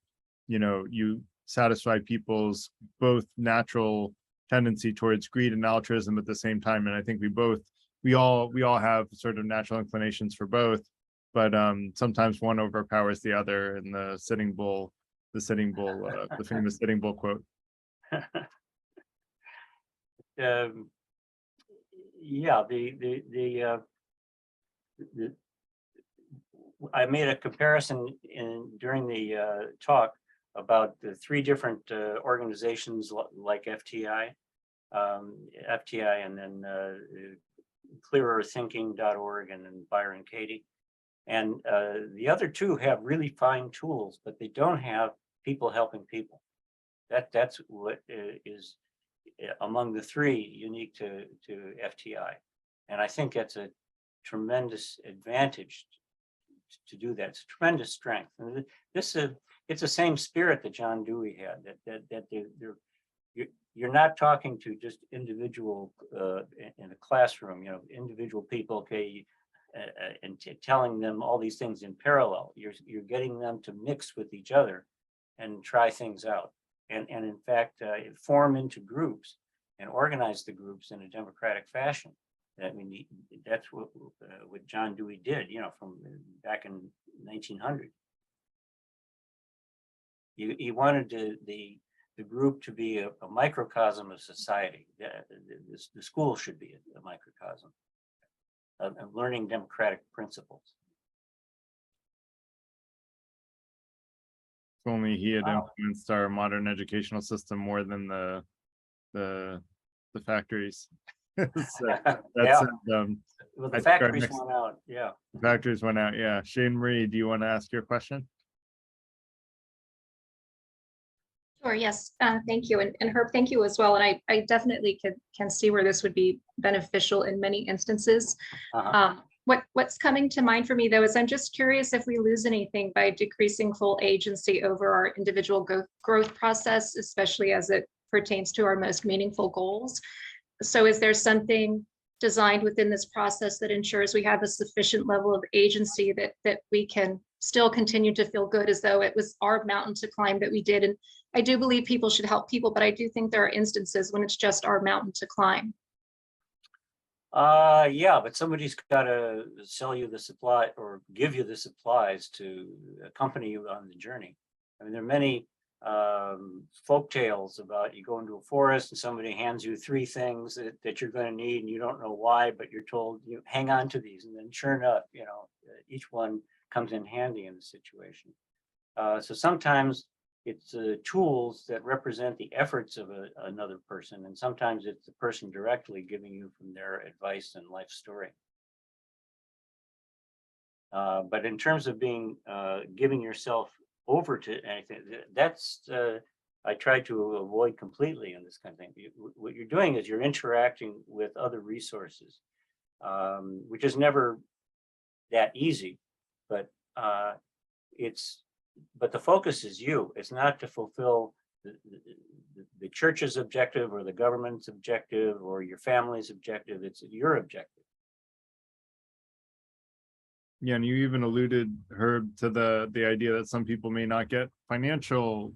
you satisfy people's both natural tendency towards greed and altruism at the same time. And I think we all have sort of natural inclinations for both, but sometimes one overpowers the other. And the famous Sitting Bull quote. Yeah, I made a comparison during the talk about the three different organizations like FTI, and then clearerthinking.org and then Byron Katie. And the other two have really fine tools, but they don't have people helping people. That's what is among the three unique to FTI. And I think that's a tremendous advantage to do that. It's a tremendous strength. And it's the same spirit that John Dewey had, that you're not talking to just individual in a classroom, individual people, okay, and telling them all these things in parallel. You're getting them to mix with each other and try things out. And in fact, form into groups and organize the groups in a democratic fashion. I mean, that's what John Dewey did, from back in 1900. He wanted the group to be a microcosm of society. The school should be a microcosm of learning democratic principles. If only he had influenced our modern educational system more than the factories. Well, the factories went out. Yeah. The factories went out. Yeah. Shane Marie, do you want to ask your question? Sure, yes, thank you. And Herb, thank you as well. And I definitely can see where this would be beneficial in many instances. What's coming to mind for me, though, is I'm just curious if we lose anything by decreasing full agency over our individual growth process, especially as it pertains to our most meaningful goals. So is there something designed within this process that ensures we have a sufficient level of agency that we can still continue to feel good as though it was our mountain to climb that we did? And I do believe people should help people, but I do think there are instances when it's just our mountain to climb. Yeah, but somebody's got to sell you the supply or give you the supplies to accompany you on the journey. I mean, there are many folk tales about you go into a forest and somebody hands you three things that you're going to need and you don't know why, but you're told you hang on to these, and then sure enough, each one comes in handy in the situation. So sometimes it's tools that represent the efforts of another person, and sometimes it's the person directly giving you from their advice and life story. But in terms of giving yourself over to anything, that's I try to avoid completely in this kind of thing. What you're doing is you're interacting with other resources, which is never that easy, but the focus is you. It's not to fulfill the church's objective or the government's objective or your family's objective. It's your objective. Yeah, and you even alluded, Herb, to the idea that some people may not get financial,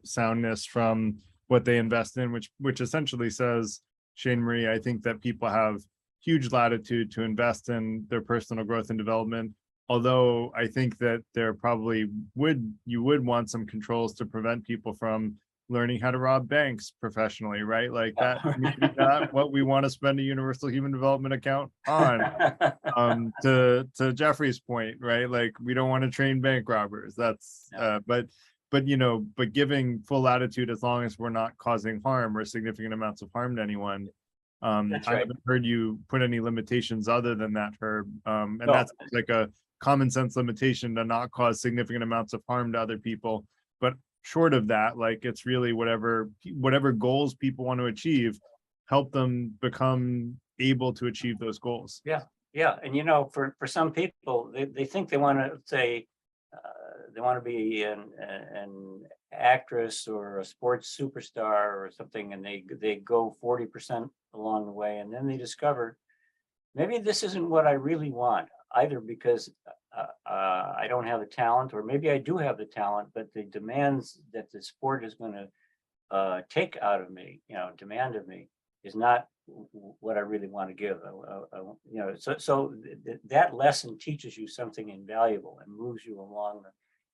soundness from what they invest in, which essentially says, Shane Marie, I think that people have huge latitude to invest in their personal growth and development. Although I think that there probably you would want some controls to prevent people from learning how to rob banks professionally, right? Like that, maybe not what we want to spend a universal human development account on. To Jeffrey's point, right? Like we don't want to train bank robbers. That's but giving full latitude as long as we're not causing harm or significant amounts of harm to anyone. I haven't heard you put any limitations other than that, Herb. And that's like a common sense limitation to not cause significant amounts of harm to other people. But short of that, like it's really whatever goals people want to achieve, help them become able to achieve those goals. Yeah, and for some people, they think they want to say they want to be an actress or a sports superstar or something, and they go 40% along the way, and then they discover maybe this isn't what I really want, either because I don't have the talent, or maybe I do have the talent, but the demands that the sport is going to take out of me, demand of me, is not what I really want to give. So that lesson teaches you something invaluable and moves you along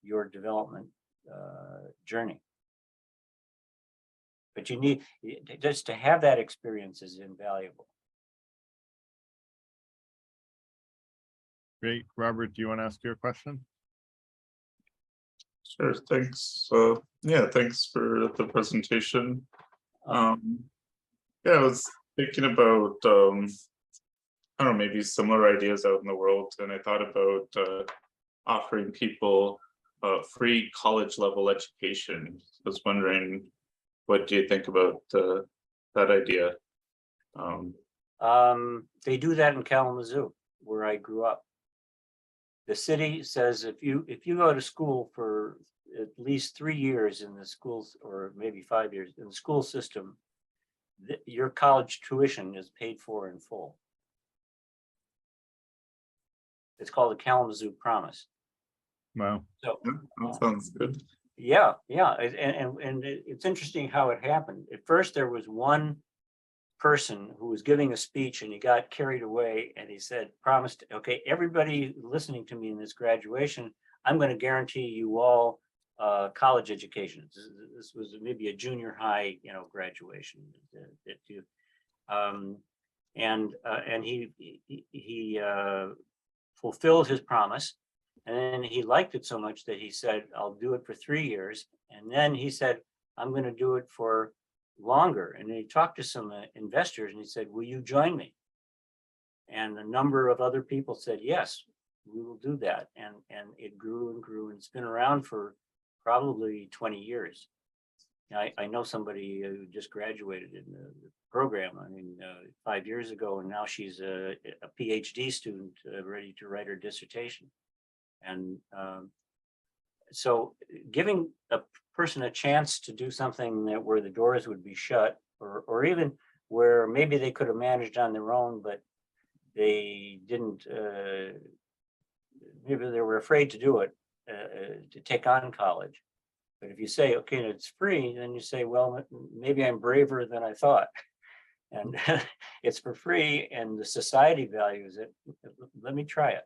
your development journey. But you need just to have that experience is invaluable. Great. Robert, do you want to ask your question? Sure, thanks. Thanks for the presentation. I was thinking about, I don't know, maybe similar ideas out in the world, and I thought about offering people free college level education. I was wondering, what do you think about that idea? They do that in Kalamazoo, where I grew up. The city says if you go to school for at least 3 years in the schools, or maybe 5 years in the school system, your college tuition is paid for in full. It's called the Kalamazoo Promise. Wow. So that sounds good. Yeah, and it's interesting how it happened. At first, there was one person who was giving a speech, and he got carried away, and he said, promised, okay, everybody listening to me in this graduation, I'm going to guarantee you all college education. This was maybe a junior high, graduation. And he fulfilled his promise, and then he liked it so much that he said, I'll do it for 3 years. And then he said, I'm going to do it for longer. And he talked to some investors, and he said, will you join me? And a number of other people said, yes, we will do that. And it grew and grew, and it's been around for probably 20 years. I know somebody who just graduated in the program, 5 years ago, and now she's a PhD student ready to write her dissertation. And so giving a person a chance to do something where the doors would be shut, or even where maybe they could have managed on their own, but they didn't, maybe they were afraid to do it, to take on college. But if you say, okay, it's free, then you say, well, maybe I'm braver than I thought. And it's for free, and the society values it. Let me try it.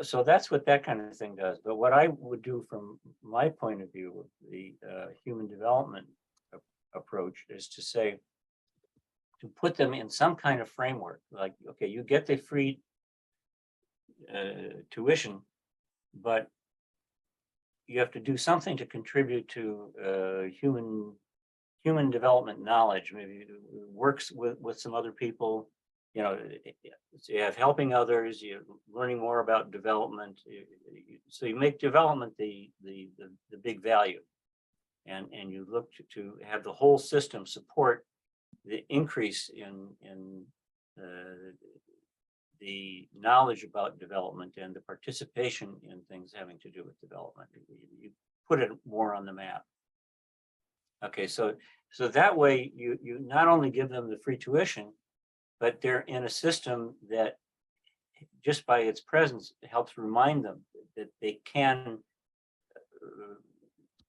So that's what that kind of thing does. But what I would do from my point of view with the human development approach is to say, to put them in some kind of framework, like, okay, you get the free tuition, but you have to do something to contribute to human development knowledge. Maybe it works with some other people. So you have helping others, you're learning more about development. So you make development the big value, and you look to have the whole system support the increase in the knowledge about development and the participation in things having to do with development. You put it more on the map. Okay, so that way you not only give them the free tuition, but they're in a system that just by its presence helps remind them that they can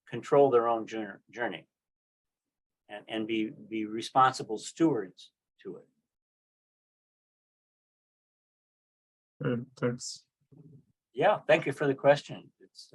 control their own journey. and be responsible stewards to it. Good, thanks. Yeah, thank you for the question. It's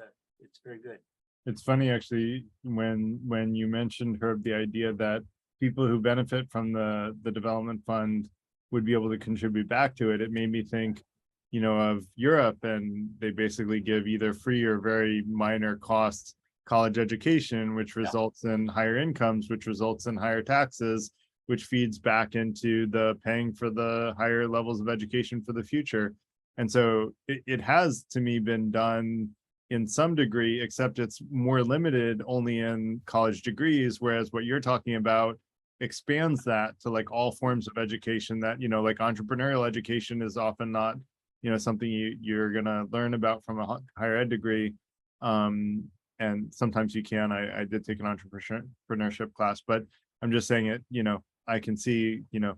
very good. It's funny, actually, when you mentioned, Herb, the idea that people who benefit from the development fund would be able to contribute back to it, it made me think, you know, of Europe, and they basically give either free or very minor cost college education, which results in higher incomes, which results in higher taxes, which feeds back into the paying for the higher levels of education for the future. And so it has, to me, been done in some degree, except it's more limited only in college degrees, whereas what you're talking about expands that to like all forms of education that, you know, like entrepreneurial education is often not, you know, something you're gonna learn about from a higher ed degree. And sometimes you can. I did take an entrepreneurship class, but I'm just saying it, you know, I can see, you know,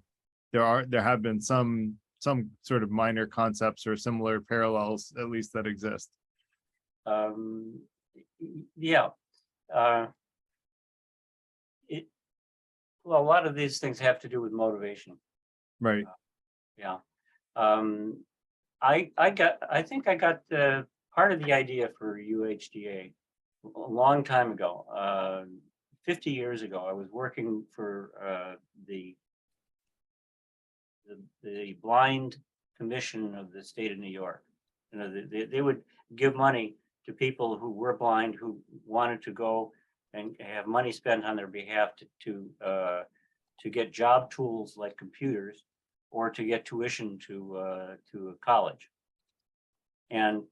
there have been some sort of minor concepts or similar parallels, at least, that exist. Yeah. Well, a lot of these things have to do with motivation. Right. Yeah. I think I got part of the idea for UHDA a long time ago. 50 years ago, I was working for the Blind Commission of the state of New York. You know, they would give money to people who were blind, who wanted to go and have money spent on their behalf to get job tools like computers, or to get tuition to a college. And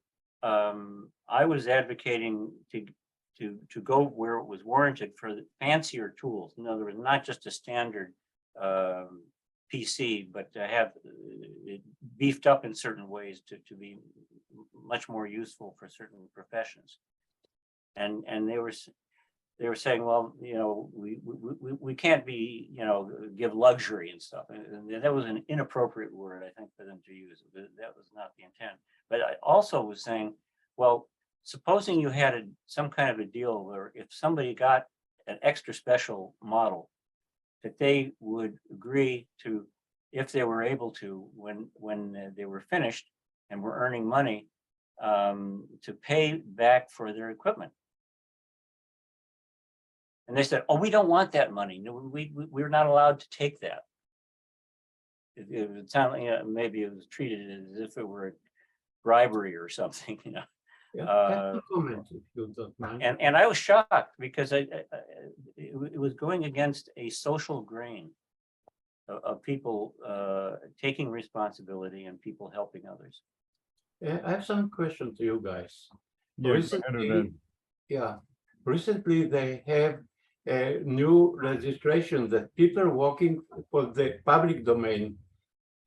I was advocating to go where it was warranted for the fancier tools. In other words, not just a standard PC, but to have it beefed up in certain ways to be much more useful for certain professions. And they were saying, well, you know, we can't be, you know, give luxury and stuff. And that was an inappropriate word, I think, for them to use. That was not the intent. But I also was saying, well, supposing you had some kind of a deal where if somebody got an extra special model, that they would agree to, if they were able to, when they were finished and were earning money, to pay back for their equipment. And they said, oh, we don't want that money. No, we're not allowed to take that. It would sound like, you know, maybe it was treated as if it were bribery or something, you know. Yeah, comment if you don't mind. And I was shocked because it was going against a social grain of people taking responsibility and people helping others. I have some question to you guys. Yeah, Recently they have a new legislation that people working for the public domain,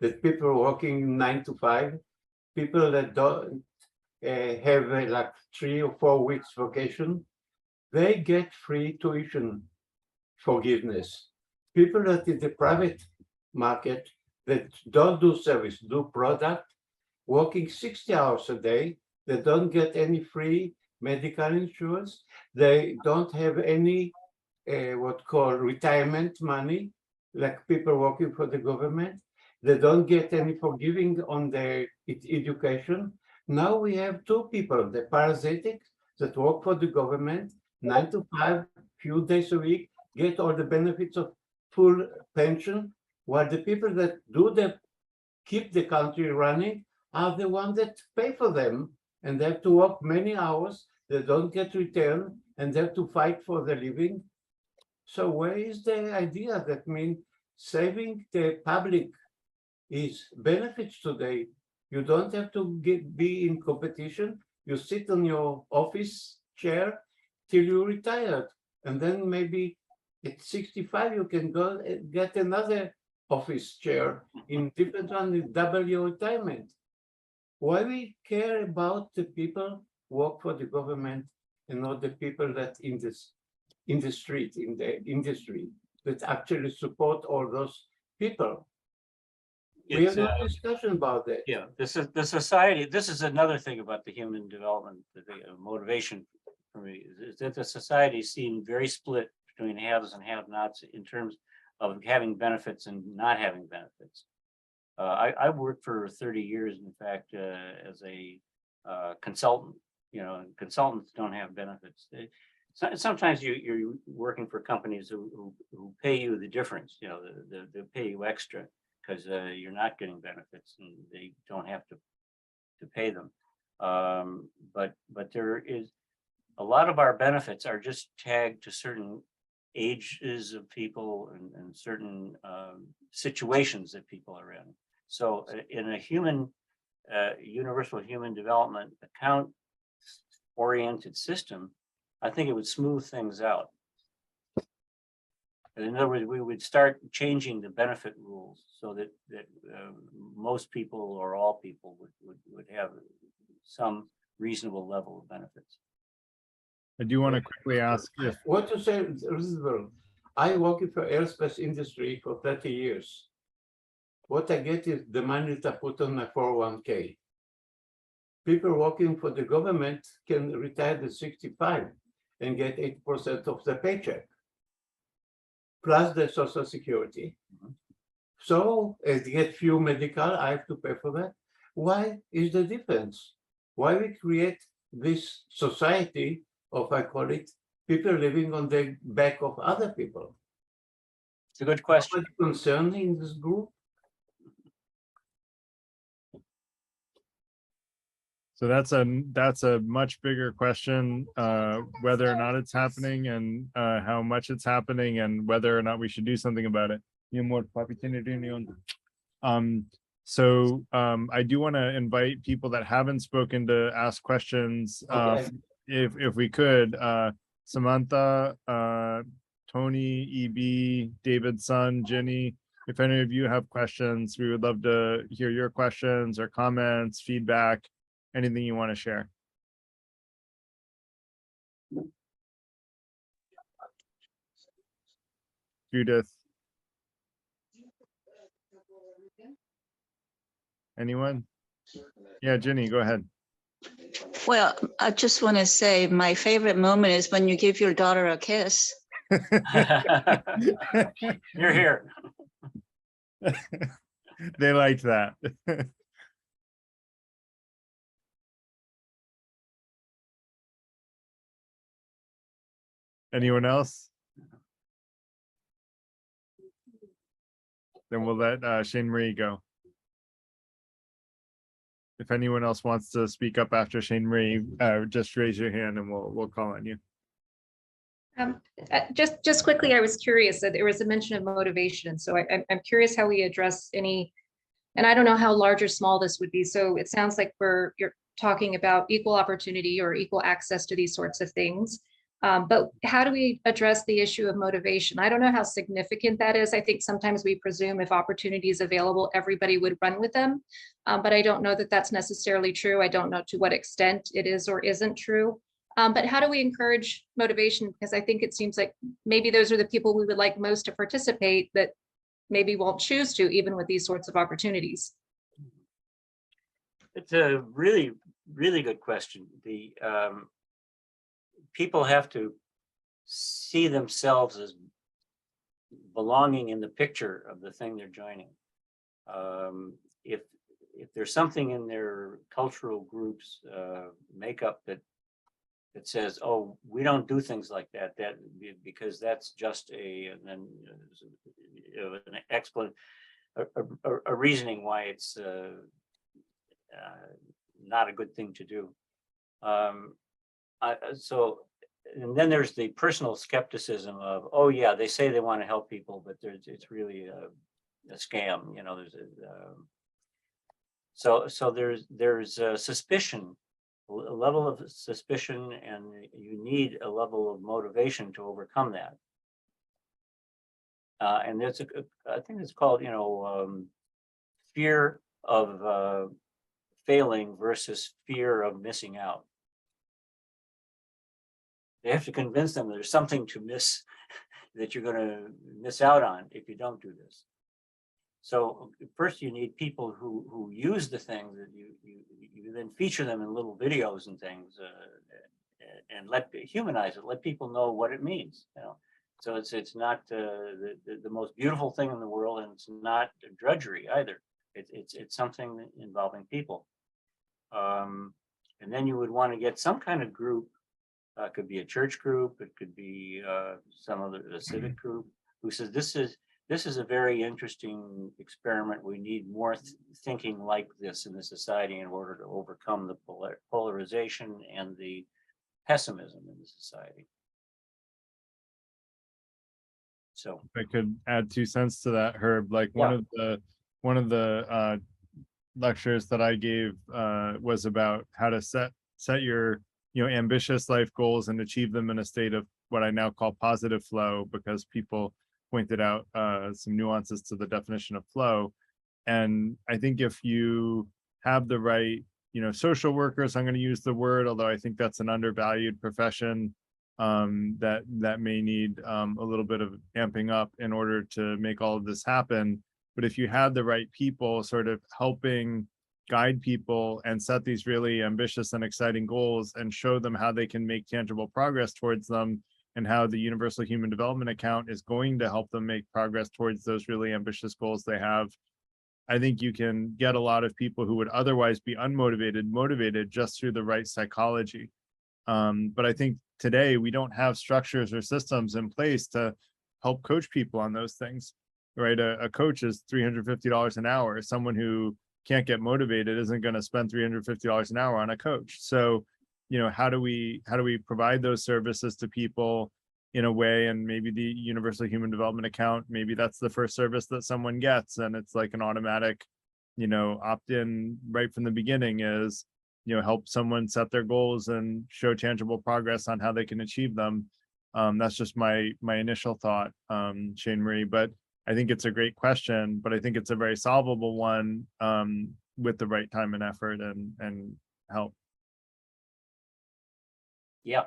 that people working 9 to 5, people that don't have like 3 or 4 weeks vacation, they get free tuition forgiveness. People that in the private market that don't do service, do product, working 60 hours a day, they don't get any free medical insurance. They don't have any what called retirement money, like people working for the government. They don't get any forgiving on their education. Now we have 2 people, the parasitic that work for the government, 9 to 5, few days a week, get all the benefits of full pension, while the people that do keep the country running are the ones that pay for them, and they have to work many hours, they don't get return, and they have to fight for the living. So where is the idea that means saving the public is benefits today? You don't have to be in competition. You sit on your office chair till you're retired. And then maybe at 65, you can go get another office chair in different one with double your retirement. Why we care about the people who work for the government and not the people that in the street, in the industry, that actually support all those people? We have no discussion about that. Yeah, this is the society. This is another thing about the human development, the motivation for me, is that the society seemed very split between haves and have-nots in terms of having benefits and not having benefits. I worked for 30 years, in fact, as a consultant. You know, and consultants don't have benefits. Sometimes you're working for companies who pay you the difference. You know, they pay you extra because you're not getting benefits and they don't have to pay them. But there is a lot of our benefits are just tagged to certain ages of people and certain situations that people are in. So in a human, universal human development account oriented system, I think it would smooth things out. In other words, we would start changing the benefit rules so that most people or all people would have some reasonable level of benefits. I do want to quickly ask if What you say is reasonable. I work in the aerospace industry for 30 years. What I get is the money that I put on my 401k. People working for the government can retire at 65 and get 8% of the paycheck, plus the Social Security. So as they get few medical, I have to pay for that. Why is the difference? Why we create this society of, I call it, people living on the back of other people? It's a good question. Nobody concerned in this group? so. That's a much bigger question, whether or not it's happening and how much it's happening and whether or not we should do something about it. I do want to invite people that haven't spoken to ask questions. Okay. If we could, Samantha, Tony, EB, David, Sun, Jenny, if any of you have questions, we would love to hear your questions or comments, feedback, anything you want to share. Judith. Anyone? Yeah, Jenny, go ahead. Well, I just want to say my favorite moment is when you give your daughter a kiss. You're here. They liked that. Anyone else? Then we'll let Shane Marie go. If anyone else wants to speak up after Shane Marie, just raise your hand and we'll call on you. Just quickly, I was curious that there was a mention of motivation. So I'm curious how we address any, and I don't know how large or small this would be. So it sounds like you're talking about equal opportunity or equal access to these sorts of things. But how do we address the issue of motivation? I don't know how significant that is. I think sometimes we presume if opportunity is available, everybody would run with them. But I don't know that that's necessarily true. I don't know to what extent it is or isn't true. But how do we encourage motivation? Because I think it seems like maybe those are the people we would like most to participate that maybe won't choose to, even with these sorts of opportunities. It's a really, really good question. People have to see themselves as belonging in the picture of the thing they're joining. If there's something in their cultural groups makeup that says, "Oh, we don't do things like that," because that's just an reasoning why it's not a good thing to do. And then there's the personal skepticism of, oh yeah, they say they want to help people, but it's really a scam. You know, there's a suspicion, a level of suspicion, and you need a level of motivation to overcome that. And there's I think it's called, fear of failing versus fear of missing out. They have to convince them there's something to miss, that you're going to miss out on if you don't do this. So first you need people who use the things that you then feature them in little videos and things, and humanize it, let people know what it means. So it's not the most beautiful thing in the world, and it's not drudgery either. It's something involving people. And then you would want to get some kind of group. Could be a church group. It could be some other a civic group who says this is a very interesting experiment. We need more thinking like this in the society in order to overcome the polarization and the pessimism in the society. So If I could add 2 cents to that, Herb, like one of the lectures that I gave was about how to set your ambitious life goals and achieve them in a state of what I now call positive flow, because people pointed out some nuances to the definition of flow. And I think if you have the right, social workers, I'm going to use the word, although I think that's an undervalued profession, that may need a little bit of amping up in order to make all of this happen. But if you had the right people sort of helping guide people and set these really ambitious and exciting goals and show them how they can make tangible progress towards them, and how the Universal Human Development Account is going to help them make progress towards those really ambitious goals they have, I think you can get a lot of people who would otherwise be unmotivated, motivated just through the right psychology. But I think today we don't have structures or systems in place to help coach people on those things, right? A coach is $350 an hour. Someone who can't get motivated isn't going to spend $350 an hour on a coach. So, how do we provide those services to people in a way? And maybe the Universal Human Development Account, maybe that's the first service that someone gets, and it's like an automatic, opt-in right from the beginning is, help someone set their goals and show tangible progress on how they can achieve them. That's just my initial thought, Shane Marie, but I think it's a great question, but I think it's a very solvable one with the right time and effort and help. yeah.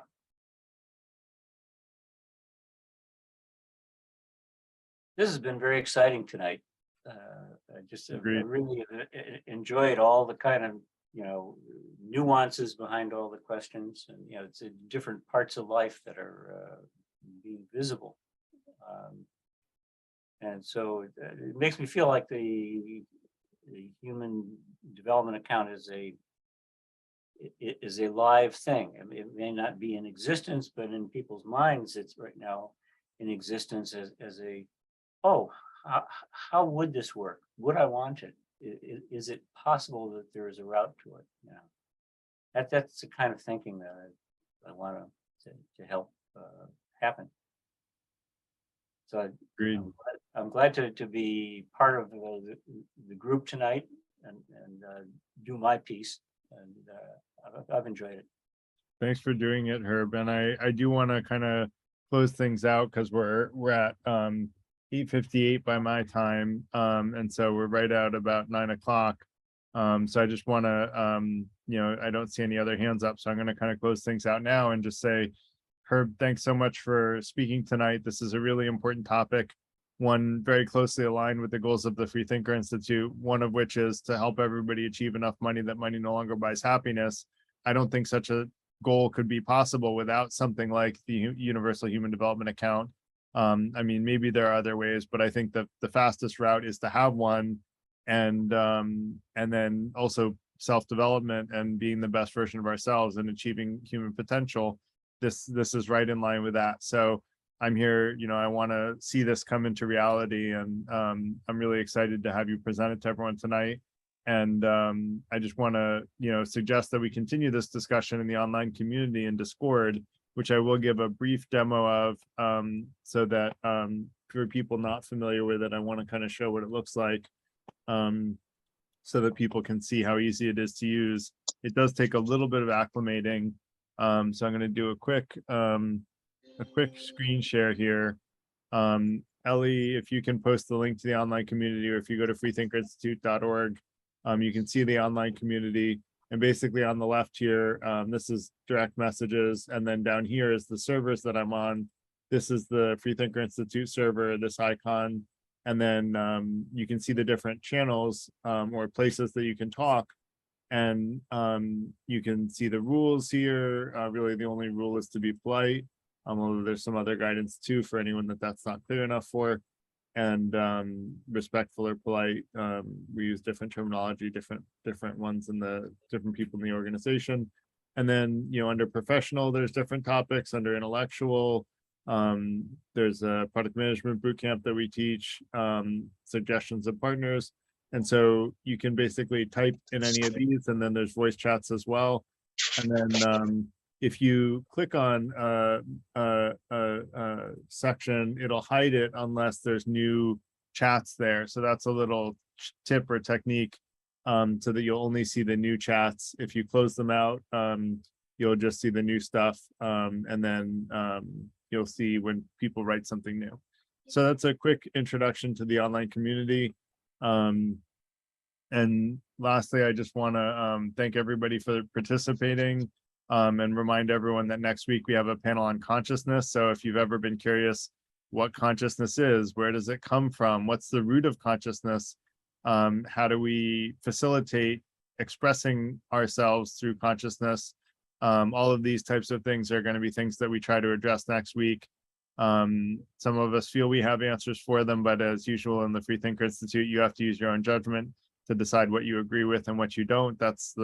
This has been very exciting tonight. I just really enjoyed all the kind of nuances behind all the questions, and it's different parts of life that are being visible, and so it makes me feel like the Human Development Account is a live thing. I mean, it may not be in existence, but in people's minds, it's right now in existence as a how would this work? Would I want it? Is it possible that there is a route to it? That's the kind of thinking that I want to help happen. So I'm glad to be part of the group tonight and do my piece, and I've enjoyed it. Thanks for doing it, Herb. And I do want to kind of close things out because we're at 8:58 by my time, and so we're right at about 9 o'clock. So I just want to, I don't see any other hands up, so I'm going to kind of close things out now and just say, Herb, thanks so much for speaking tonight. This is a really important topic, one very closely aligned with the goals of the Freethinker Institute, one of which is to help everybody achieve enough money that money no longer buys happiness. I don't think such a goal could be possible without something like the Universal Human Development Account. I mean, maybe there are other ways, but I think the fastest route is to have one, and then also self-development and being the best version of ourselves and achieving human potential. This is right in line with that. So I'm here, I want to see this come into reality, and I'm really excited to have you present it to everyone tonight. And I just want to, suggest that we continue this discussion in the online community in Discord, which I will give a brief demo of, so that for people not familiar with it, I want to kind of show what it looks like, so that people can see how easy it is to use. It does take a little bit of acclimating. So I'm going to do a quick screen share here. Ellie, if you can post the link to the online community, or if you go to freethinkerinstitute.org, you can see the online community. And basically on the left here, this is direct messages. And then down here is the servers that I'm on. This is the Freethinker Institute server, this icon. And then you can see the different channels or places that you can talk. And you can see the rules here. Really, the only rule is to be polite. Although there's some other guidance too for anyone that's not clear enough for. And respectful or polite, we use different terminology, different ones in the different people in the organization. And then, under professional, there's different topics. Under intellectual, there's a product management bootcamp that we teach, suggestions of partners. And so you can basically type in any of these, and then there's voice chats as well. And then if you click on a section, it'll hide it unless there's new chats there. So that's a little tip or technique, so that you'll only see the new chats. If you close them out, you'll just see the new stuff, and then you'll see when people write something new. So that's a quick introduction to the online community. And lastly, I just want to thank everybody for participating, and remind everyone that next week we have a panel on consciousness. So if you've ever been curious what consciousness is, where does it come from? What's the root of consciousness? How do we facilitate expressing ourselves through consciousness? All of these types of things are going to be things that we try to address next week. Some of us feel we have answers for them, but as usual in the Freethinker Institute, you have to use your own judgment to decide what you agree with and what you don't. That's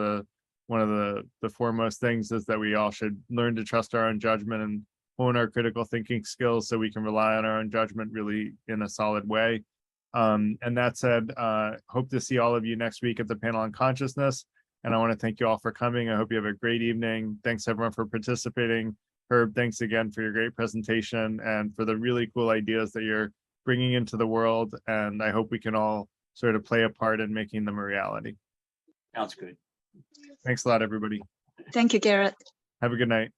one of the foremost things, is that we all should learn to trust our own judgment and hone our critical thinking skills so we can rely on our own judgment really in a solid way. And that said, hope to see all of you next week at the panel on consciousness. And I want to thank you all for coming. I hope you have a great evening. Thanks everyone for participating. Herb, thanks again for your great presentation and for the really cool ideas that you're bringing into the world. And I hope we can all sort of play a part in making them a reality. Sounds good. Thanks a lot, everybody. Thank you, Garrett. Have a good night.